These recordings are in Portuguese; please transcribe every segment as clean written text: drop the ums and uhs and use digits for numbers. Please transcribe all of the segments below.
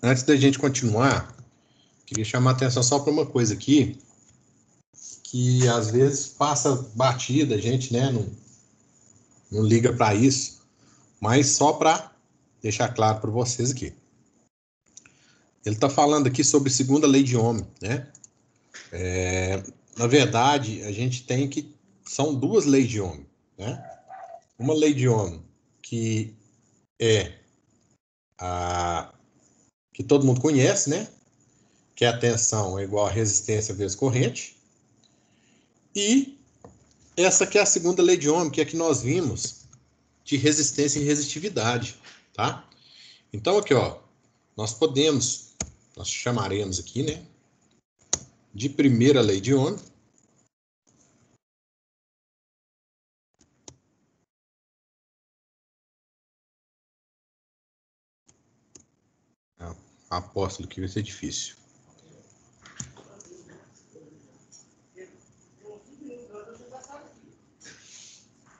Antes da gente continuar, queria chamar a atenção só para uma coisa aqui, que às vezes passa batida, a gente, né, não liga para isso, mas só para deixar claro para vocês aqui. Ele está falando aqui sobre segunda lei de Ohm, né? Na verdade, a gente tem que... São duas leis de Ohm, né? Uma lei de Ohm que é a que todo mundo conhece, né? Que é a tensão é igual a resistência vezes corrente. E essa que é a segunda lei de Ohm, que é a que nós vimos de resistência e resistividade, tá? Então aqui, ó, nós chamaremos aqui, né, de primeira lei de Ohm. Apóstolo que vai ser difícil.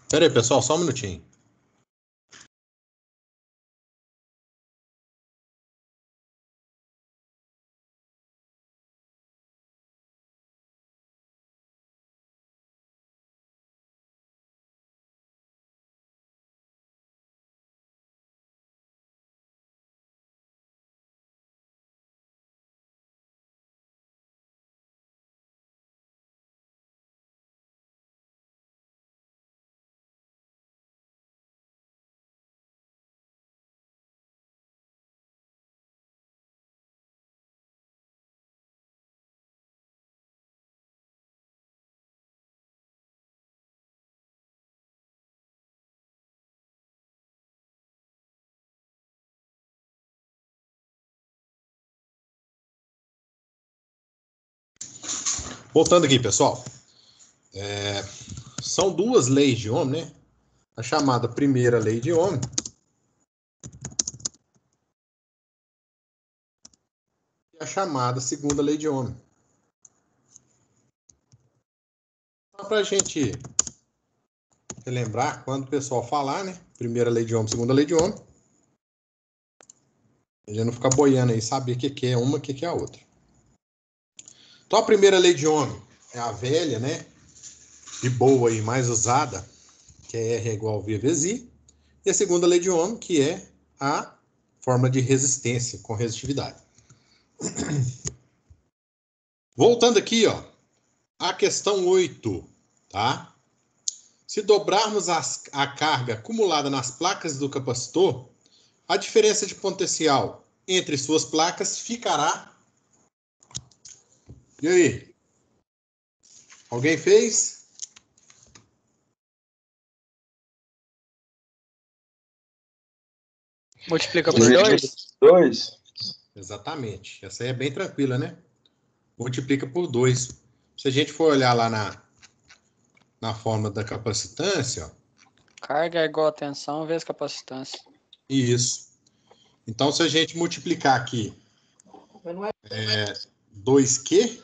Pera aí, pessoal, só um minutinho. Voltando aqui, pessoal. São duas leis de Ohm, né? A chamada primeira lei de Ohm e a chamada segunda lei de Ohm. Só para a gente relembrar, quando o pessoal falar, né? Primeira lei de Ohm, segunda lei de Ohm, a gente não ficar boiando aí, saber o que é uma, o que é a outra. Então, a primeira lei de Ohm é a velha, né? De boa e mais usada, que é R é igual a V vezes I. E a segunda lei de Ohm, que é a forma de resistência com resistividade. Voltando aqui, ó, a questão 8, tá? Se dobrarmos a carga acumulada nas placas do capacitor, a diferença de potencial entre suas placas ficará... E aí? Alguém fez? Multiplica por 2? 2. Exatamente. Essa aí é bem tranquila, né? Multiplica por 2. Se a gente for olhar lá na fórmula da capacitância, ó, Carga é igual a tensão vezes capacitância. isso. Então, se a gente multiplicar aqui 2Q,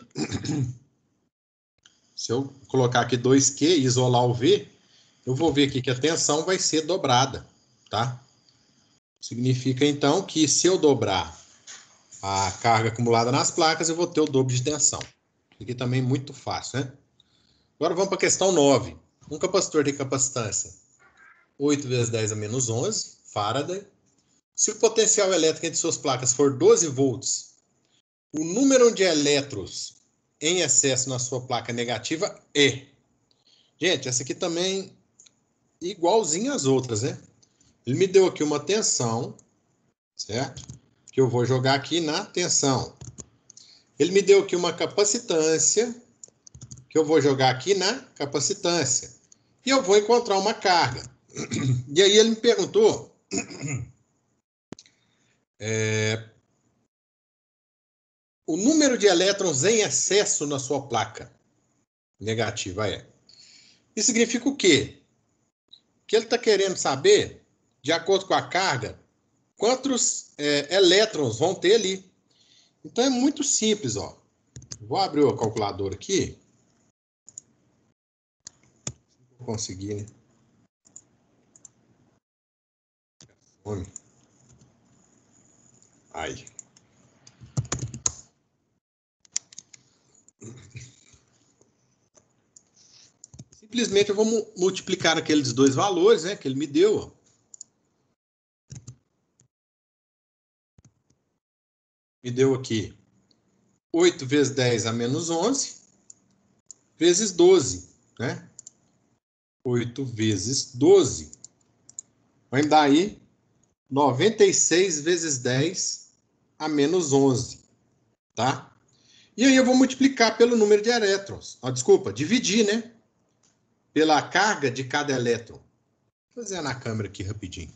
se eu colocar aqui 2Q e isolar o V, eu vou ver aqui que a tensão vai ser dobrada, tá? Significa, então, que se eu dobrar a carga acumulada nas placas, eu vou ter o dobro de tensão. Aqui também muito fácil, né? Agora vamos para a questão 9. Um capacitor tem capacitância 8 vezes 10 a menos 11 Faraday. Se o potencial elétrico entre suas placas for 12 volts, o número de elétrons em excesso na sua placa negativa é... Gente, essa aqui também é igualzinha às outras, né? Ele me deu aqui uma tensão, certo? Que eu vou jogar aqui na tensão. Ele me deu aqui uma capacitância, que eu vou jogar aqui na capacitância. E eu vou encontrar uma carga. E aí ele me perguntou... o número de elétrons em excesso na sua placa negativa é. Isso significa o quê? Que ele está querendo saber, de acordo com a carga, quantos elétrons vão ter ali. Então é muito simples, ó. Vou abrir o calculador aqui. Vou conseguir, né? Aí. Simplesmente eu vou multiplicar aqueles dois valores, né, que ele me deu. Ó. Me deu aqui 8 vezes 10 a menos 11, vezes 12, né? 8 vezes 12. Vai me dar aí 96 vezes 10 a menos 11, tá? E aí eu vou multiplicar pelo número de elétrons. Ah, desculpa, dividir, né? Pela carga de cada elétron. Vou fazer na câmera aqui rapidinho.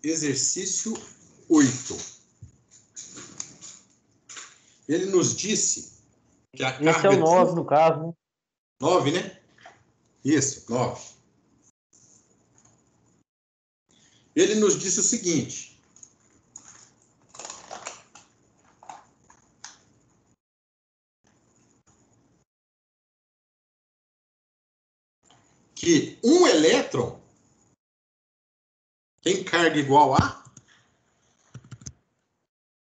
Exercício 8. Ele nos disse que a carga... Esse é o 9, no caso, né? 9, né? Isso, 9. Ele nos disse o seguinte. Que um elétron tem carga igual a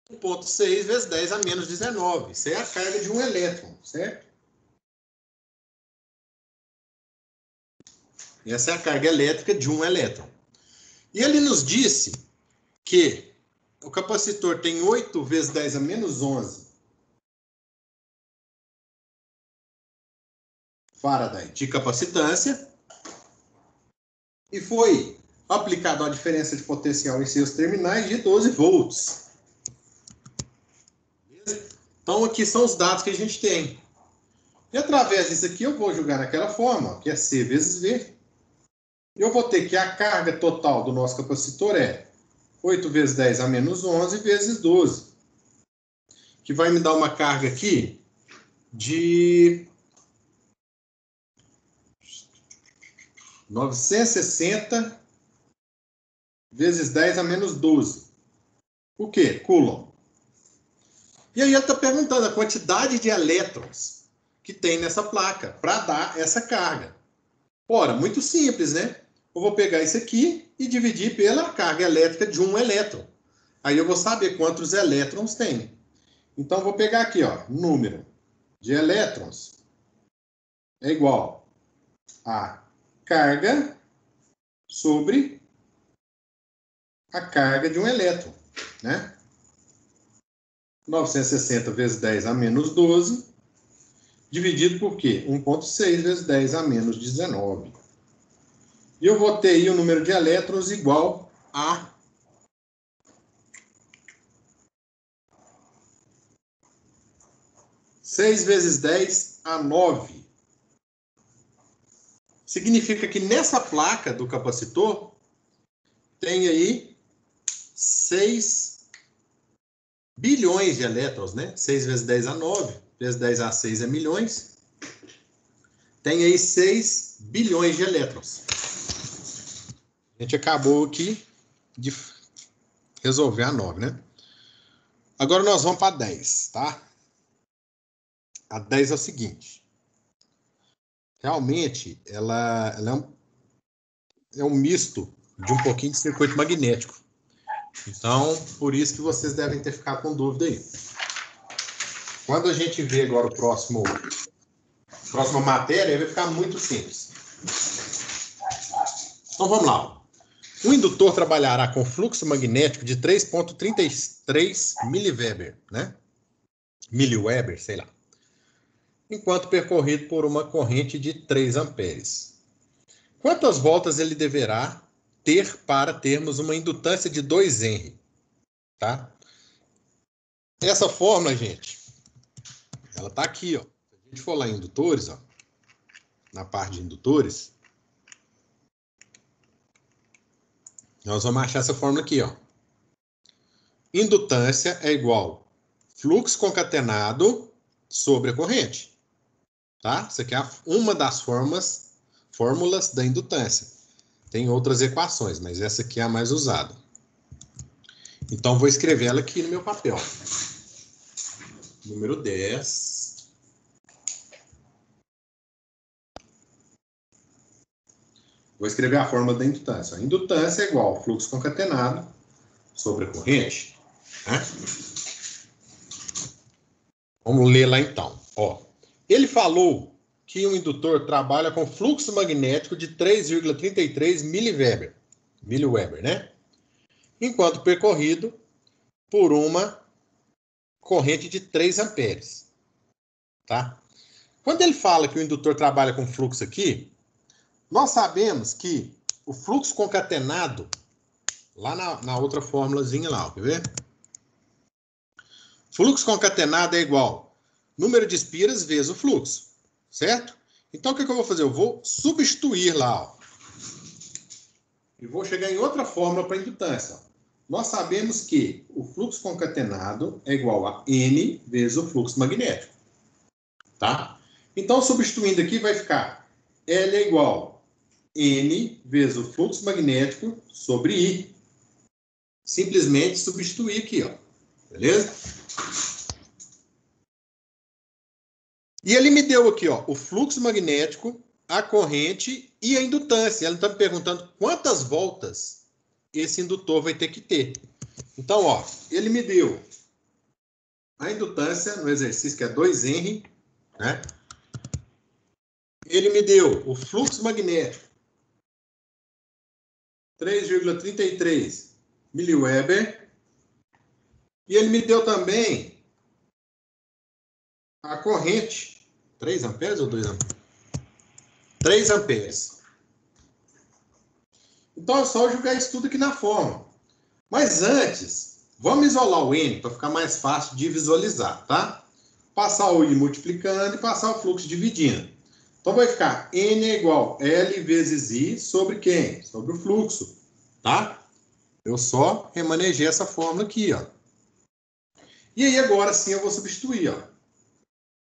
1,6 vezes 10 a menos 19. Isso é a carga de um elétron, certo? Essa é a carga elétrica de um elétron. E ele nos disse que o capacitor tem 8 vezes 10 a menos 11 Faraday de capacitância e foi aplicado uma diferença de potencial em seus terminais de 12 volts. Então, aqui são os dados que a gente tem. E através disso aqui, eu vou jogar naquela forma, que é C vezes V. Eu vou ter que a carga total do nosso capacitor é 8 vezes 10 a menos 11 vezes 12. Que vai me dar uma carga aqui de 960 vezes 10 a menos 12. O quê? Coulomb. E aí ele está perguntando a quantidade de elétrons que tem nessa placa para dar essa carga. Ora, muito simples, né? Eu vou pegar isso aqui e dividir pela carga elétrica de um elétron. Aí eu vou saber quantos elétrons tem. Então, eu vou pegar aqui, ó, número de elétrons é igual a carga sobre a carga de um elétron, né? 960 vezes 10 a menos 12, dividido por quê? 1,6 vezes 10 a menos 19. E eu vou ter aí o número de elétrons igual a 6 vezes 10 a 9. Significa que nessa placa do capacitor tem aí 6 bilhões de elétrons, né? 6 vezes 10 a 9, vezes 10 a 6 é milhões. Tem aí 6 bilhões de elétrons. A gente acabou aqui de resolver a 9, né? Agora nós vamos para a 10, tá? A 10 é o seguinte. Realmente, ela é um misto de um pouquinho de circuito magnético. Então, por isso que vocês devem ter ficado com dúvida aí. Quando a gente vê agora a próxima matéria, vai ficar muito simples. Então, vamos lá. O indutor trabalhará com fluxo magnético de 3,33 miliweber, né? Miliweber, sei lá. Enquanto percorrido por uma corrente de 3 amperes. Quantas voltas ele deverá ter para termos uma indutância de 2 Henry? Tá? Essa fórmula, gente, ela está aqui, ó. Se a gente for lá em indutores, ó, na parte de indutores, nós vamos achar essa fórmula aqui, ó. Indutância é igual fluxo concatenado sobre a corrente. Tá? Isso aqui é uma das fórmulas da indutância. Tem outras equações, mas essa aqui é a mais usada. Então, vou escrever ela aqui no meu papel. Número 10. Vou escrever a fórmula da indutância. A indutância é igual ao fluxo concatenado sobre a corrente. Né? Vamos ler lá então. Ó, ele falou que um indutor trabalha com fluxo magnético de 3,33 miliweber, né? Enquanto percorrido por uma corrente de 3 amperes. Tá? Quando ele fala que o indutor trabalha com fluxo aqui, nós sabemos que o fluxo concatenado, lá na outra formulazinha lá, ó, quer ver? Fluxo concatenado é igual número de espiras vezes o fluxo, certo? Então, o que eu vou fazer? Eu vou substituir lá, ó. E vou chegar em outra fórmula para indutância. Ó. Nós sabemos que o fluxo concatenado é igual a N vezes o fluxo magnético. Tá? Então, substituindo aqui, vai ficar L é igual a N vezes o fluxo magnético sobre I. Simplesmente substituir aqui, ó. Beleza? E ele me deu aqui, ó, o fluxo magnético, a corrente e a indutância. Ela está me perguntando quantas voltas esse indutor vai ter que ter. Então, ó, ele me deu a indutância no exercício, que é 2Henry, né? Ele me deu o fluxo magnético, 3,33 miliweber. E ele me deu também a corrente, 3 amperes ou 2 amperes? 3 amperes. Então é só jogar isso tudo aqui na forma. Mas antes, vamos isolar o N para ficar mais fácil de visualizar, tá? Passar o I multiplicando e passar o fluxo dividindo. Então vai ficar N é igual a L vezes I sobre quem? Sobre o fluxo, tá? Eu só remanejei essa fórmula aqui, ó. E aí agora sim eu vou substituir, ó.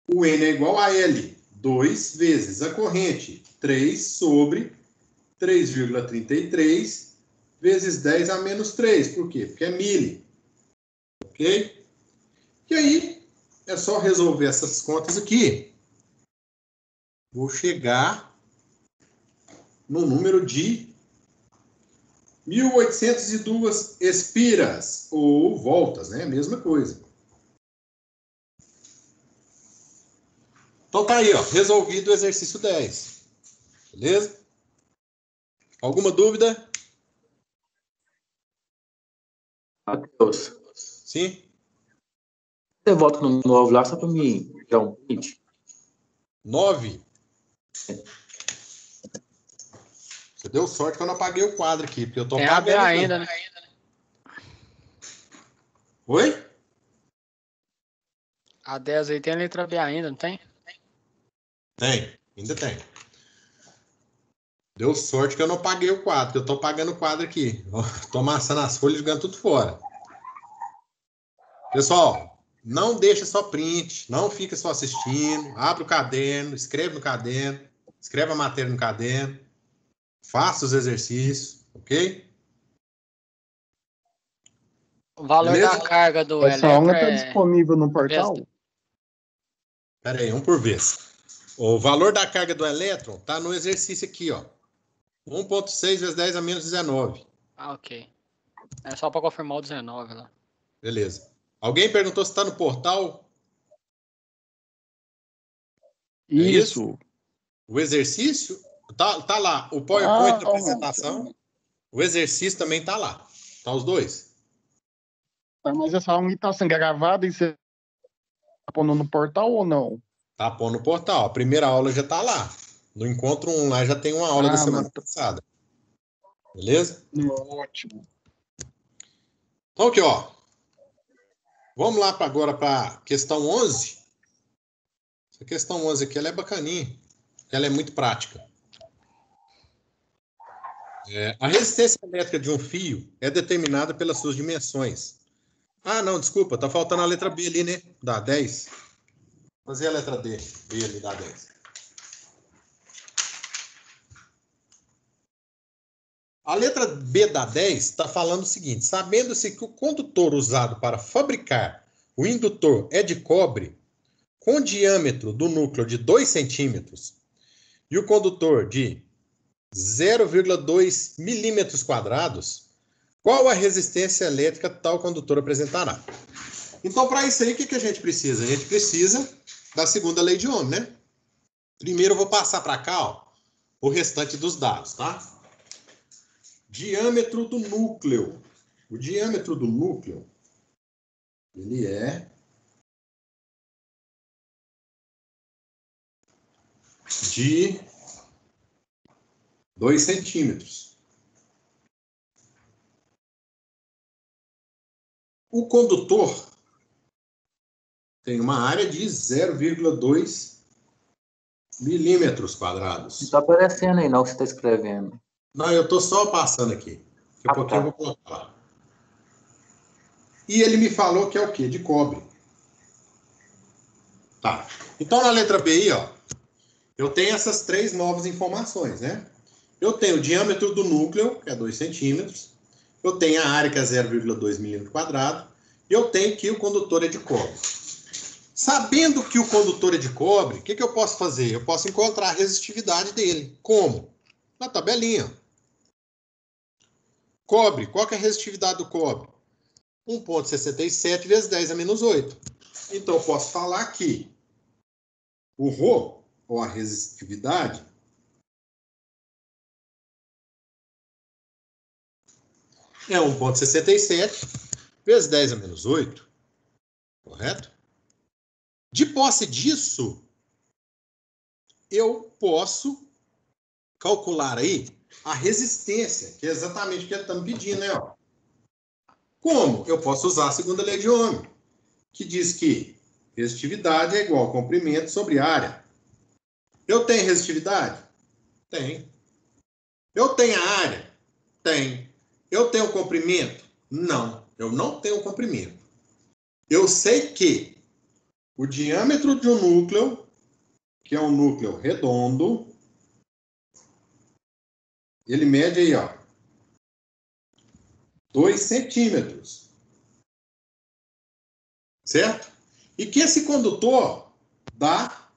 O N é igual a L, 2 vezes a corrente, 3 sobre 3,33 vezes 10 a menos 3. Por quê? Porque é mili. Ok? E aí, é só resolver essas contas aqui. Vou chegar no número de 1.802 espiras, ou voltas, né? Mesma coisa. Então tá aí, ó, resolvido o exercício 10. Beleza? Alguma dúvida? Matheus, Sim? você volta no novo lá só para mim dar um print? 9. Você deu sorte que eu não apaguei o quadro aqui, porque eu tô Tem pagando. AB ainda, né? Oi? A 10 aí tem a letra B ainda, não tem? Tem, ainda tem. Deu sorte que eu não paguei o quadro, que eu tô pagando o quadro aqui. Tô amassando as folhas e jogando tudo fora. Pessoal, não deixa só print, não fica só assistindo, abre o caderno, escreve no caderno, escreve a matéria no caderno, faça os exercícios, ok? O valor Beleza? da carga do Essa aula elétron está disponível no portal? Pera aí, um por vez. O valor da carga do elétron está no exercício aqui, ó. 1,6 vezes 10 a menos 19. Ah, ok. É só para confirmar o 19 lá. Beleza. Alguém perguntou se está no portal? É isso? O exercício? Tá lá. O PowerPoint da apresentação. O exercício também tá lá. Tá os dois. Mas essa aula está sendo gravada e você está pondo no portal ou não? Tá pondo no portal. A primeira aula já tá lá. No encontro 1 lá já tem uma aula da semana passada. Beleza? Ótimo. Então aqui, ó. Vamos lá agora para questão 11. Essa questão 11 aqui ela é bacaninha. Ela é muito prática. A resistência elétrica de um fio é determinada pelas suas dimensões. Ah, não, desculpa. Tá faltando a letra B ali, né? Da 10. Fazer a letra B ali da 10. A letra B da 10 está falando o seguinte: sabendo-se que o condutor usado para fabricar o indutor é de cobre, com diâmetro do núcleo de 2 centímetros, e o condutor de 0,2 milímetros quadrados, qual a resistência elétrica tal condutor apresentará? Então, para isso aí, o que a gente precisa? A gente precisa da segunda lei de Ohm, né? Primeiro eu vou passar para cá, ó, o restante dos dados, tá? Diâmetro do núcleo. O diâmetro do núcleo, ele é de 2 centímetros. O condutor tem uma área de 0,2 milímetros quadrados. Não está aparecendo aí, não, que você está escrevendo. Não, eu estou só passando aqui. Daqui a pouquinho tá. eu vou colocar. E ele me falou que é o quê? De cobre. Tá. Então, na letra B aí, ó, eu tenho essas 3 novas informações, né? Eu tenho o diâmetro do núcleo, que é 2 centímetros. Eu tenho a área, que é 0,2 milímetro quadrado. E eu tenho que o condutor é de cobre. Sabendo que o condutor é de cobre, o que eu posso fazer? Eu posso encontrar a resistividade dele. Como? Na tabelinha. Cobre. Qual que é a resistividade do cobre? 1,67 vezes 10 a menos 8. Então, eu posso falar que o Rho, ou a resistividade, é 1,67 vezes 10 a menos 8. Correto? De posse disso, eu posso calcular aí a resistência, que é exatamente o que ele está me pedindo, né? Ó. Como? Eu posso usar a segunda lei de Ohm, que diz que resistitividade é igual a comprimento sobre área. Eu tenho resistitividade? Tem. Eu tenho a área? Tem. Eu tenho comprimento? Não, eu não tenho comprimento. Eu sei que o diâmetro de um núcleo, que é um núcleo redondo, ele mede aí, ó, 2 centímetros. Certo? E que esse condutor dá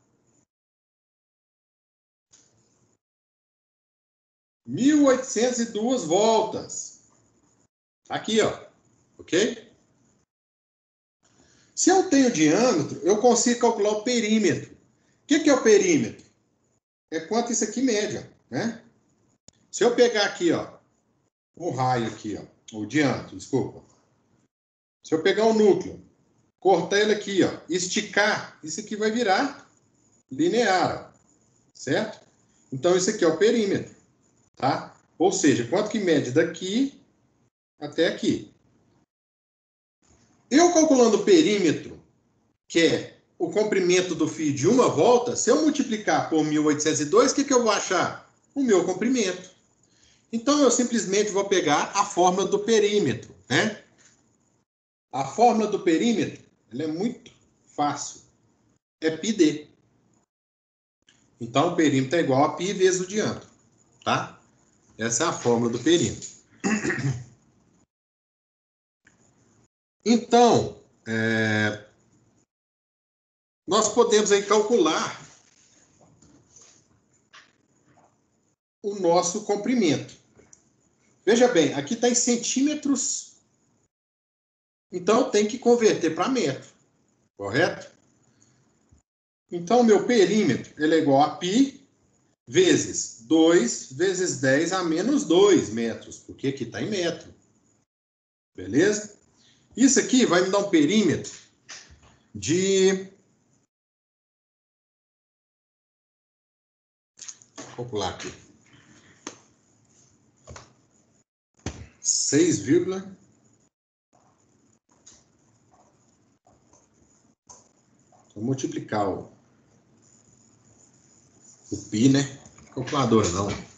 1.802 voltas. Aqui, ó. Ok? Se eu tenho diâmetro, eu consigo calcular o perímetro. O que é o perímetro? É quanto isso aqui mede, ó, né? Se eu pegar aqui, ó, o raio aqui, ó, o diâmetro, desculpa. Se eu pegar o núcleo, cortar ele aqui, ó, esticar, isso aqui vai virar linear, ó, certo? Então, isso aqui é o perímetro, tá? Ou seja, quanto que mede daqui até aqui. Eu calculando o perímetro, que é o comprimento do fio de uma volta, se eu multiplicar por 1.802, o que eu vou achar? O meu comprimento. Então, eu simplesmente vou pegar a fórmula do perímetro, né? A fórmula do perímetro, ela é muito fácil. É πd. Então, o perímetro é igual a π vezes o diâmetro, tá? Essa é a fórmula do perímetro. Então, nós podemos aí calcular o nosso comprimento. Veja bem, aqui está em centímetros, então tem que converter para metro, correto? Então, o meu perímetro ele é igual a π vezes 2 vezes 10 a menos 2 metros, porque aqui está em metro. Beleza? Isso aqui vai me dar um perímetro de... Vou pular aqui. 6, vou multiplicar o π, né? Calculadora não.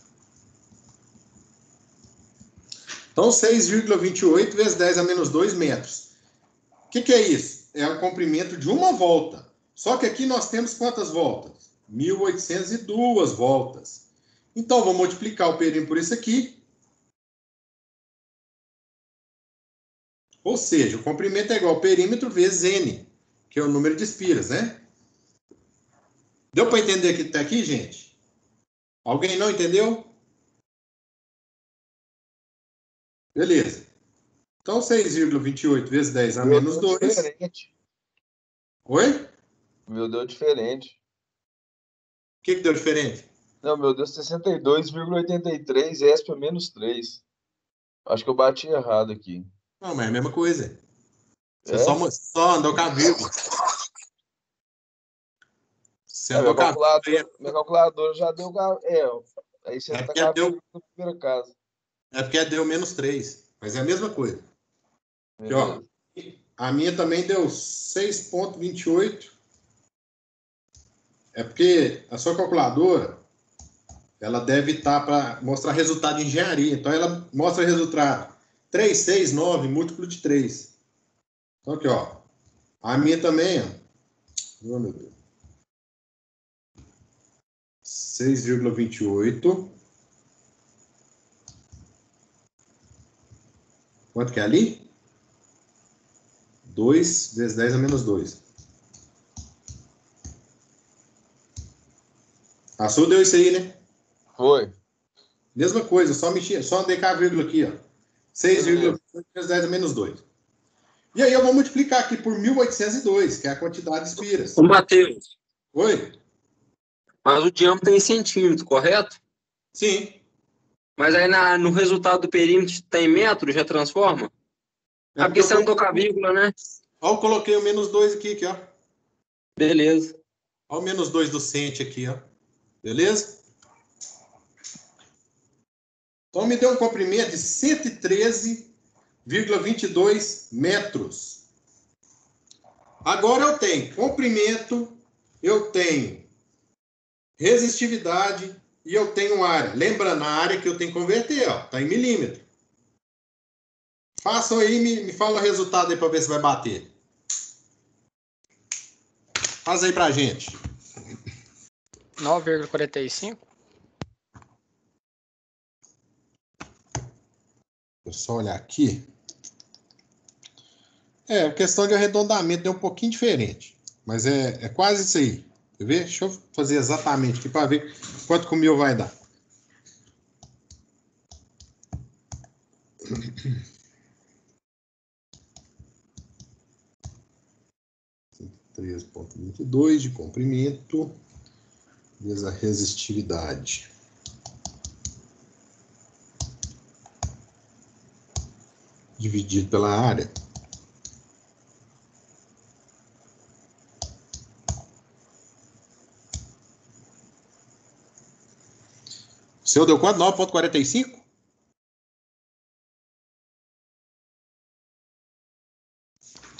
Então, 6,28 vezes 10 a menos 2 metros. O que é isso? É o comprimento de uma volta. Só que aqui nós temos quantas voltas? 1.802 voltas. Então, vou multiplicar o perímetro por isso aqui. Ou seja, o comprimento é igual ao perímetro vezes n, que é o número de espiras, né? Deu para entender aqui até aqui, gente? Alguém não entendeu? Beleza. Então, 6,28 vezes 10 a Meu menos deu 2. diferente. Oi? O meu deu diferente. O que deu diferente? Não, meu deu 62,83, ESP menos 3. Acho que eu bati errado aqui. Não, mas é a mesma coisa. Você É? só andou com a vírgula. Você É, andou com a vírgula. minha calculadora já deu. Aí você É tá com a porque deu, vírgula na primeira casa. é porque deu menos 3. Mas é a mesma coisa. Aqui, ó. Beleza. A minha também deu 6,28. É porque a sua calculadora, ela deve estar para mostrar resultado de engenharia. Então, ela mostra resultado 369 múltiplo de 3. Então, aqui, ó. A minha também, ó. Oh, meu Deus. 6,28. Quanto que é ali? 2 vezes 10 a menos 2. A sua deu isso aí, né? Foi. Mesma coisa, só andei com a vírgula aqui, ó. 6,28 vezes 10 a menos 2. E aí eu vou multiplicar aqui por 1.802, que é a quantidade de espiras. Ô, Matheus, Oi? mas o diâmetro é em centímetro, correto? Sim. Mas aí no resultado do perímetro tem metro, já transforma? É Porque você andou com a vírgula, né? Ó, eu coloquei o menos 2 aqui, ó. Beleza. Ó o menos 2 do cento aqui, ó. Beleza? Então me deu um comprimento de 113,22 metros. Agora eu tenho comprimento, eu tenho resistividade e eu tenho área. Lembrando a área que eu tenho que converter, ó, tá em milímetro. Façam aí, me fala o resultado aí para ver se vai bater. Faz aí pra gente. 9,45. Vou só olhar aqui. É, a questão de arredondamento é um pouquinho diferente. Mas é quase isso aí. Quer ver? Deixa eu fazer exatamente aqui para ver quanto que o meu vai dar. 3,22 de comprimento vezes a resistividade. Dividido pela área. O seu deu quanto? 9,45?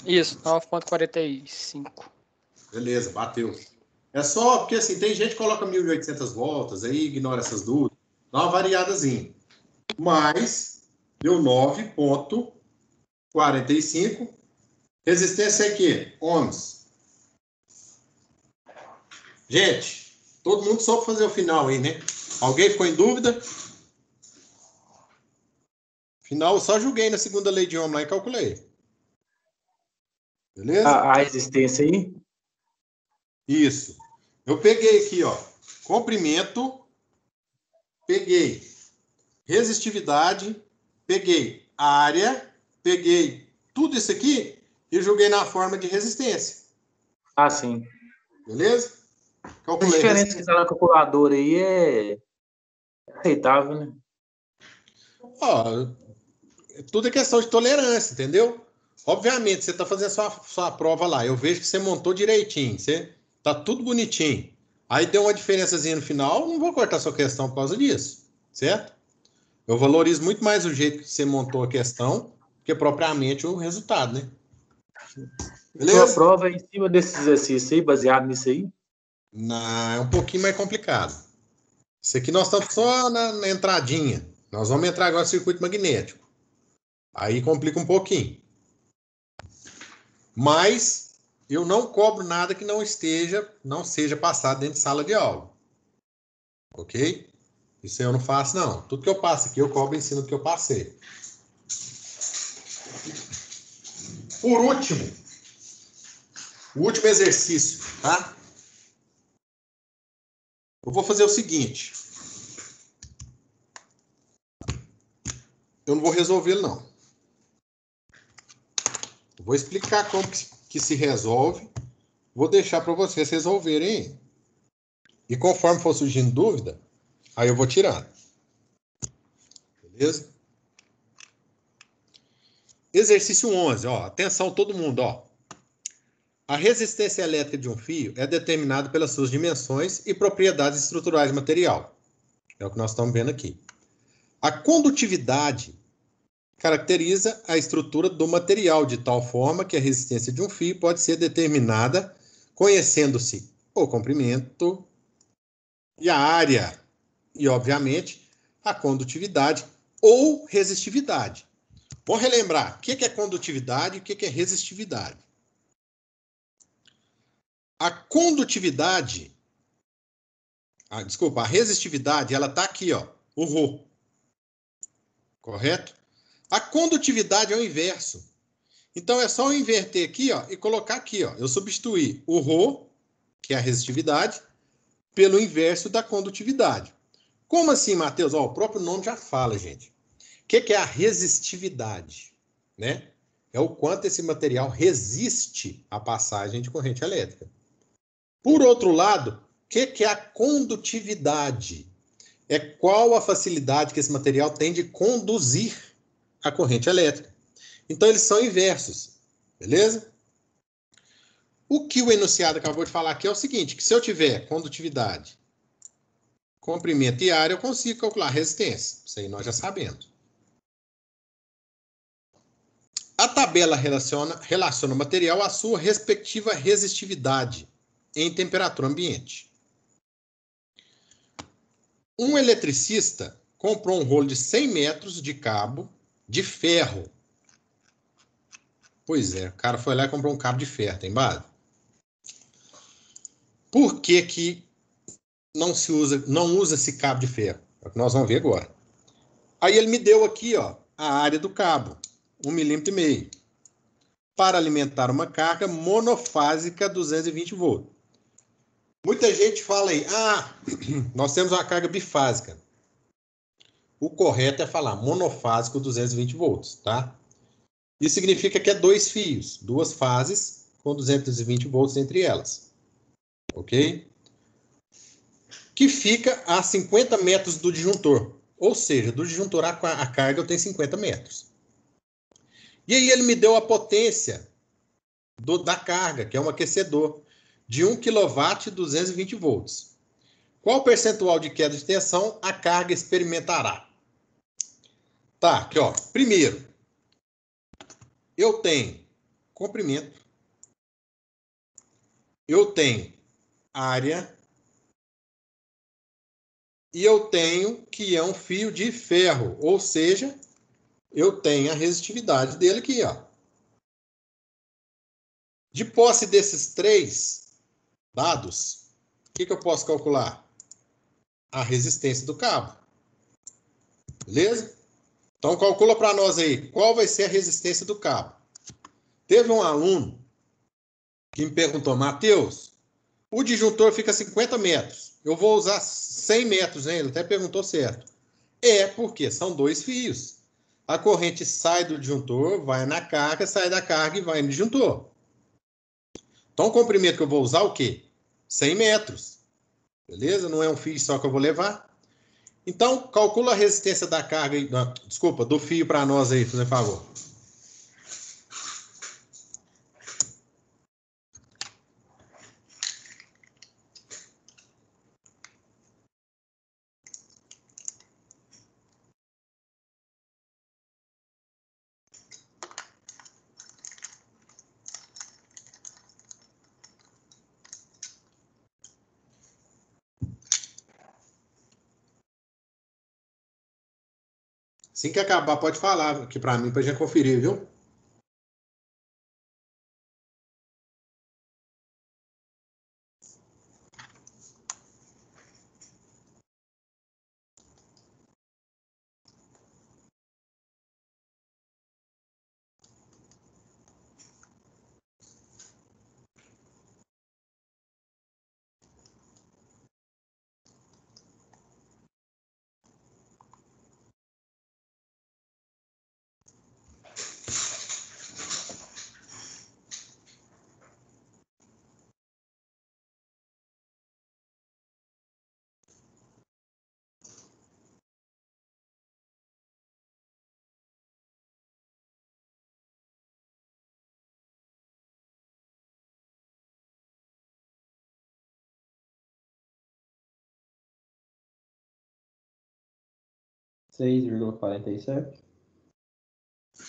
Isso, 9,45. Beleza, bateu. É só porque assim, tem gente que coloca 1.800 voltas, aí ignora essas dúvidas. Dá uma variadazinha. Mas deu 9,45. Resistência é aqui, ohms. Gente, todo mundo soube fazer o final aí, né? Alguém ficou em dúvida? Final, eu só julguei na segunda lei de Ohm lá e calculei. Beleza? A resistência aí? Isso. Eu peguei aqui, ó, comprimento, peguei resistividade, peguei área, peguei tudo isso aqui e joguei na forma de resistência. Ah, sim. Beleza? A Calculei diferença que está na calculadora aí é aceitável, né? Ó, tudo é questão de tolerância, entendeu? Obviamente, você está fazendo sua prova lá. Eu vejo que você montou direitinho. Você tá tudo bonitinho. Aí deu uma diferençazinha no final, não vou cortar sua questão por causa disso. Certo? Eu valorizo muito mais o jeito que você montou a questão que propriamente o resultado, né? Sua Beleza? prova é em cima desse exercício aí, baseado nisso aí? Não, é um pouquinho mais complicado. Isso aqui nós estamos só na entradinha. Nós vamos entrar agora no circuito magnético. Aí complica um pouquinho. Mas eu não cobro nada que não seja passado dentro de sala de aula. Ok? Isso eu não faço, não. Tudo que eu passo aqui, eu cobro em cima do que eu passei. Por último, o último exercício, tá? Eu vou fazer o seguinte. Eu não vou resolver, não. Vou explicar como que se resolve. Vou deixar para vocês resolverem. E conforme for surgindo dúvida, aí eu vou tirando. Beleza? Exercício 11, ó. Atenção todo mundo, ó. A resistência elétrica de um fio é determinada pelas suas dimensões e propriedades estruturais do material. É o que nós estamos vendo aqui. A condutividade caracteriza a estrutura do material de tal forma que a resistência de um fio pode ser determinada conhecendo-se o comprimento e a área e, obviamente, a condutividade ou resistividade. Vamos relembrar o que é condutividade e o que é resistividade. A condutividade, a resistividade, ela está aqui, ó, o Rho. Correto? A condutividade é o inverso. Então, é só eu inverter aqui, ó, e colocar aqui, ó. Eu substituir o Rho, que é a resistividade, pelo inverso da condutividade. Como assim, Matheus? Ó, o próprio nome já fala, gente. O que é a resistividade? Né? É o quanto esse material resiste à passagem de corrente elétrica. Por outro lado, o que é a condutividade? É qual a facilidade que esse material tem de conduzir a corrente elétrica. Então, eles são inversos. Beleza? O que o enunciado acabou de falar aqui é o seguinte, que se eu tiver condutividade, comprimento e área, eu consigo calcular a resistência. Isso aí nós já sabemos. A tabela relaciona o material à sua respectiva resistividade em temperatura ambiente. Um eletricista comprou um rolo de 100 metros de cabo de ferro. Pois é, o cara foi lá e comprou um cabo de ferro, tem base? Por que não usa esse cabo de ferro? É o que nós vamos ver agora. Aí ele me deu aqui, ó, a área do cabo, 1,5 mm, para alimentar uma carga monofásica 220 volts. Muita gente fala aí, nós temos uma carga bifásica. O correto é falar monofásico 220 volts, tá? Isso significa que é 2 fios, 2 fases com 220 volts entre elas. Ok? Que fica a 50 metros do disjuntor. Ou seja, do disjuntor a carga eu tenho 50 metros. E aí ele me deu a potência da carga, que é um aquecedor, de 1 kW 220 volts. Qual o percentual de queda de tensão a carga experimentará? Tá, aqui ó. Primeiro, eu tenho comprimento, eu tenho área e eu tenho que é um fio de ferro, ou seja, eu tenho a resistividade dele aqui, ó. De posse desses 3 dados, o que eu posso calcular? A resistência do cabo. Beleza? Então, calcula para nós aí, qual vai ser a resistência do cabo. Teve um aluno que me perguntou, Matheus, o disjuntor fica a 50 metros. Eu vou usar 100 metros, hein? Ele até perguntou certo. É porque são 2 fios. A corrente sai do disjuntor, vai na carga, sai da carga e vai no disjuntor. Então, o comprimento que eu vou usar é o quê? 100 metros. Beleza? Não é um fio só que eu vou levar. Então, calcula a resistência da carga, desculpa, do fio para nós aí, por favor. Assim que acabar, pode falar aqui para mim, para a gente conferir, viu? 6,47.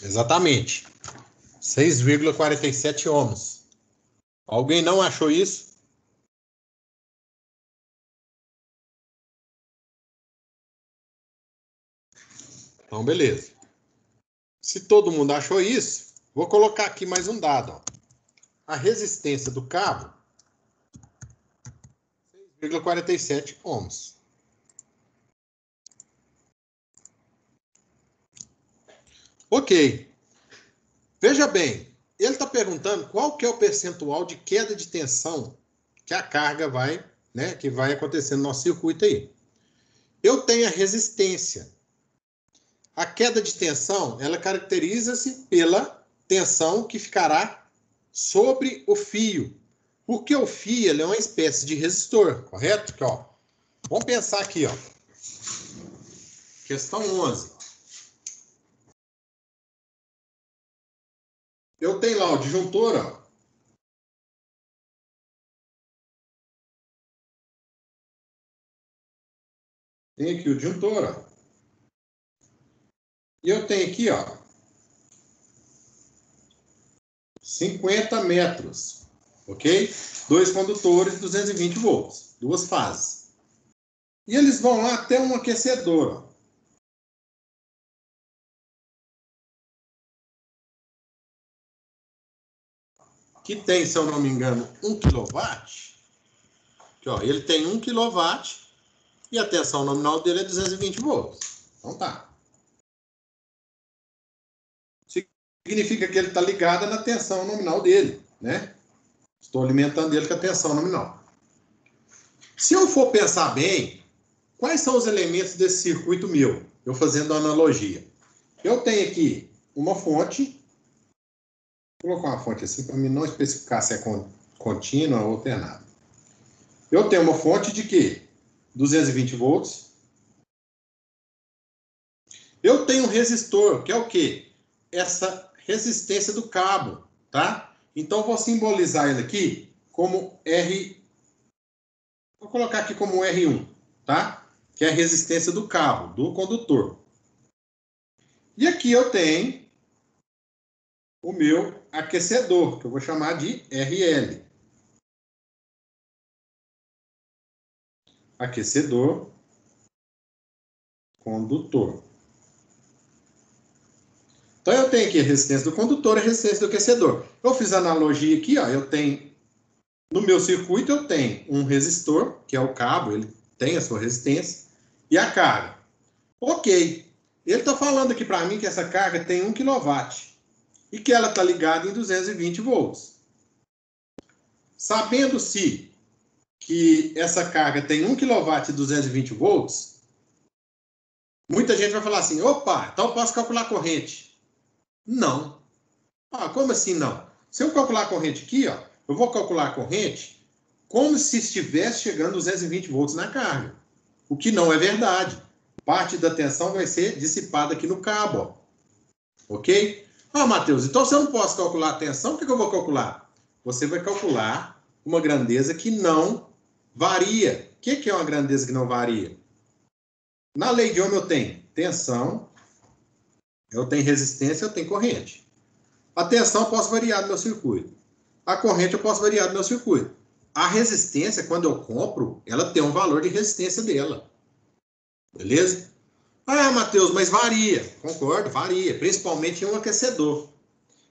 Exatamente. 6,47 ohms. Alguém não achou isso? Então, beleza. Se todo mundo achou isso, vou colocar aqui mais um dado. Ó. A resistência do cabo, 6,47 ohms. Ok. Veja bem, ele está perguntando qual que é o percentual de queda de tensão que a carga vai, né, que vai acontecer no nosso circuito aí. Eu tenho a resistência. A queda de tensão, ela caracteriza-se pela tensão que ficará sobre o fio. Porque o fio ele é uma espécie de resistor, correto? Aqui, ó. Vamos pensar aqui, ó. Questão 11. Eu tenho lá o disjuntor, ó. Tem aqui o disjuntor, ó. E eu tenho aqui, ó, 50 metros, ok? 2 condutores, 220 volts, 2 fases. E eles vão lá até um aquecedor, ó. Que tem, se eu não me engano, 1 kW. Aqui, ó, ele tem 1 kW e a tensão nominal dele é 220 volts. Então tá. Significa que ele está ligado na tensão nominal dele, né? Estou alimentando ele com a tensão nominal. Se eu for pensar bem, quais são os elementos desse circuito meu? Eu fazendo a analogia. Eu tenho aqui uma fonte. Vou colocar uma fonte assim para mim não especificar se é contínua ou alternada. Eu tenho uma fonte de quê? 220 volts. Eu tenho um resistor, que é o quê? Essa resistência do cabo, tá? Então, eu vou simbolizar ele aqui como R... Vou colocar aqui como R1, tá? Que é a resistência do cabo, do condutor. E aqui eu tenho o meu aquecedor, que eu vou chamar de RL. Aquecedor, condutor. Então, eu tenho aqui a resistência do condutor e a resistência do aquecedor. Eu fiz a analogia aqui, ó, eu tenho, no meu circuito, eu tenho um resistor, que é o cabo, ele tem a sua resistência, e a carga. Ok. Ele está falando aqui para mim que essa carga tem 1 kW e que ela está ligada em 220 volts. Sabendo-se que essa carga tem 1 kW e 220 volts, muita gente vai falar assim, opa, então eu posso calcular a corrente. Não. Ah, como assim não? Se eu calcular a corrente aqui, ó, eu vou calcular a corrente como se estivesse chegando 220 volts na carga. O que não é verdade. Parte da tensão vai ser dissipada aqui no cabo, ó. Ok? Ah, Matheus, então se eu não posso calcular a tensão, o que eu vou calcular? Você vai calcular uma grandeza que não varia. O que é uma grandeza que não varia? Na lei de Ohm eu tenho tensão, eu tenho resistência, eu tenho corrente. A tensão eu posso variar no meu circuito. A corrente eu posso variar no meu circuito. A resistência, quando eu compro, ela tem um valor de resistência dela. Beleza? Ah, Matheus, mas varia. Concordo, varia. Principalmente em um aquecedor.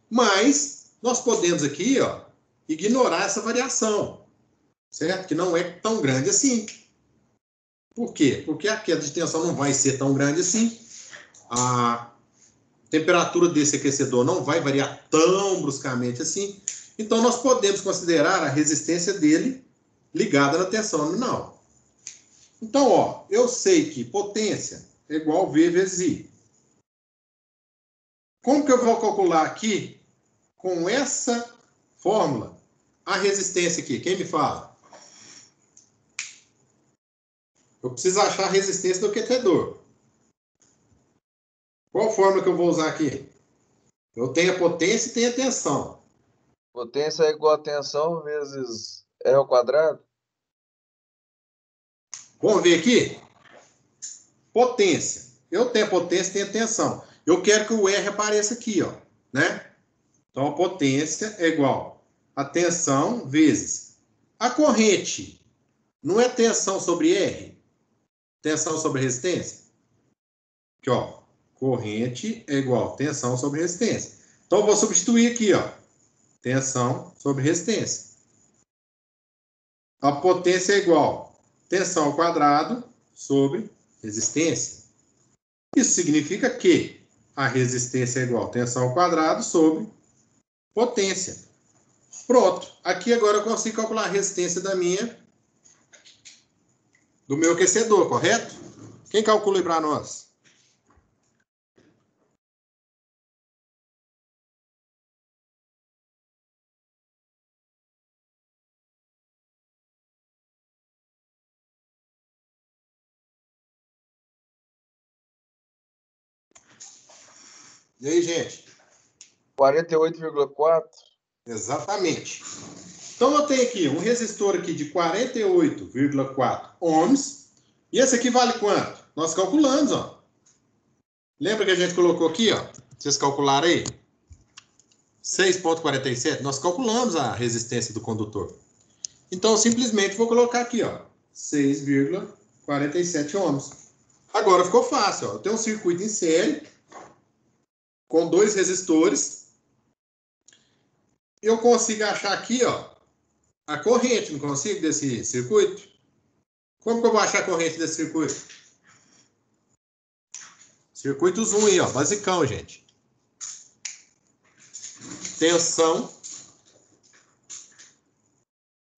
Mas nós podemos aqui, ó, ignorar essa variação. Certo? Que não é tão grande assim. Por quê? Porque a queda de tensão não vai ser tão grande assim. A temperatura desse aquecedor não vai variar tão bruscamente assim. Então, nós podemos considerar a resistência dele ligada na tensão nominal. Então, ó, eu sei que potência é igual a V vezes I. Como que eu vou calcular aqui, com essa fórmula, a resistência aqui? Quem me fala? Eu preciso achar a resistência do aquecedor. Qual fórmula que eu vou usar aqui? Eu tenho a potência e tenho a tensão. Potência é igual a tensão vezes R ao quadrado? Vamos ver aqui? Potência. Eu tenho a potência e tenho a tensão. Eu quero que o R apareça aqui, ó, né? Então, a potência é igual a tensão vezes a corrente. Não é tensão sobre R? Tensão sobre resistência? Aqui, ó. Corrente é igual a tensão sobre resistência. Então, eu vou substituir aqui, ó. Tensão sobre resistência. A potência é igual a tensão ao quadrado sobre resistência. Isso significa que a resistência é igual a tensão ao quadrado sobre potência. Pronto. Aqui agora eu consigo calcular a resistência do meu aquecedor, correto? Quem calcula aí para nós? E aí, gente? 48,4. Exatamente. Então, eu tenho aqui um resistor aqui de 48,4 ohms. E esse aqui vale quanto? Nós calculamos, ó. Lembra que a gente colocou aqui, ó? Vocês calcularam aí? 6,47. Nós calculamos a resistência do condutor. Então, eu simplesmente vou colocar aqui, ó. 6,47 ohms. Agora ficou fácil, ó. Eu tenho um circuito em série com 2 resistores. Eu consigo achar aqui, ó, a corrente, não consigo, desse circuito? Como que eu vou achar a corrente desse circuito? Circuito zoom aí, ó, basicão, gente. Tensão.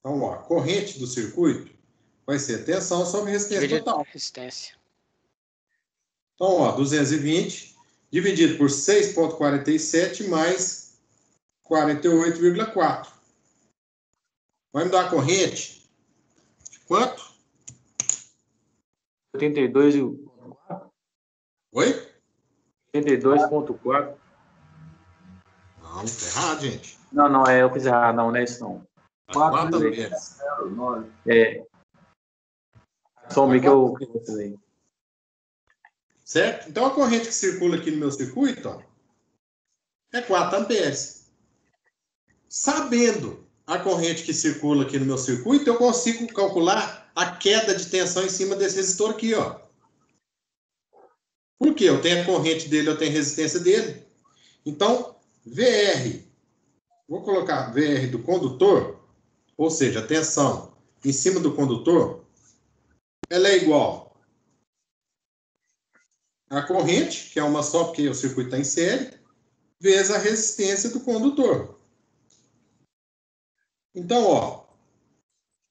Então, ó, a corrente do circuito vai ser tensão sobre resistência total. Resistência. Então, ó, 220 dividido por 6,47 mais 48,4. Vai me dar a corrente de quanto? 82,4. Oi? 82,4. Não, tá errado, gente. Não, eu fiz errado, não é isso não. 4 amperes. É. Só que eu falei. Certo? Então, a corrente que circula aqui no meu circuito, ó, é 4 amperes. Sabendo a corrente que circula aqui no meu circuito, eu consigo calcular a queda de tensão em cima desse resistor aqui, ó. Por quê? Eu tenho a corrente dele, eu tenho a resistência dele. Então, VR, vou colocar VR do condutor, ou seja, a tensão em cima do condutor, ela é igual a corrente, que é uma só porque o circuito está em série, vezes a resistência do condutor. Então, ó,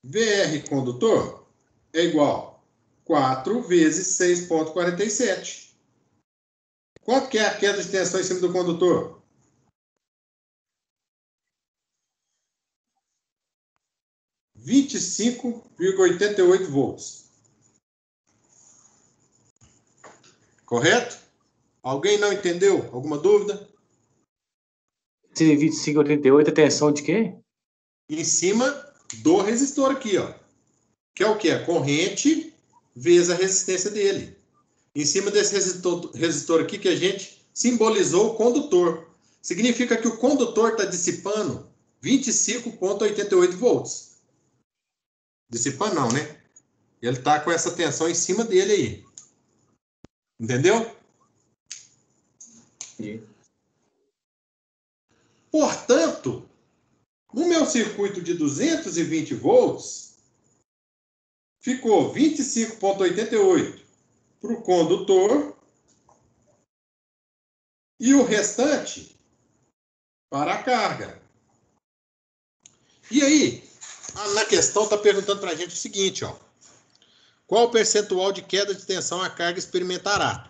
VR condutor é igual a 4 vezes 6,47. Quanto que é a queda de tensão em cima do condutor? R$ 25,88 volts. Correto? Alguém não entendeu? Alguma dúvida? Esse 25,88 é tensão de quê? Em cima do resistor aqui, ó. Que é o quê? A corrente vezes a resistência dele. Em cima desse resistor aqui que a gente simbolizou o condutor. Significa que o condutor está dissipando 25,88 volts. Dissipando não, né? Ele está com essa tensão em cima dele aí. Entendeu? Sim. Portanto, no meu circuito de 220 volts, ficou 25,88 para o condutor e o restante para a carga. E aí, na questão está perguntando para a gente o seguinte, ó. Qual o percentual de queda de tensão a carga experimentará?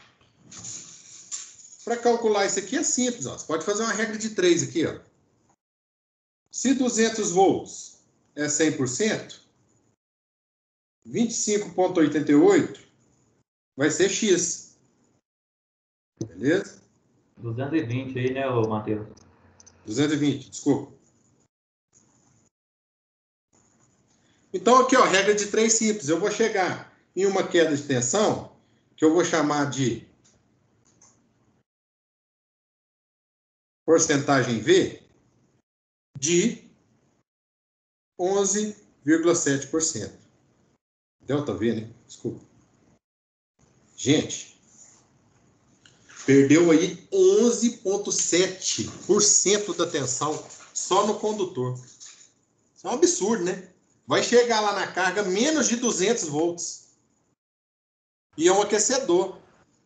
Para calcular isso aqui é simples, ó. Você pode fazer uma regra de 3 aqui, ó. Se 200 volts é 100%, 25,88 vai ser X. Beleza? 220 aí, né, Matheus? 220, desculpa. Então, aqui, ó, regra de 3 simples. Eu vou chegar em uma queda de tensão, que eu vou chamar de porcentagem V de 11,7%. Delta V, né? Desculpa. Gente, perdeu aí 11,7% da tensão só no condutor. Isso é um absurdo, né? Vai chegar lá na carga menos de 200 volts. E é um aquecedor.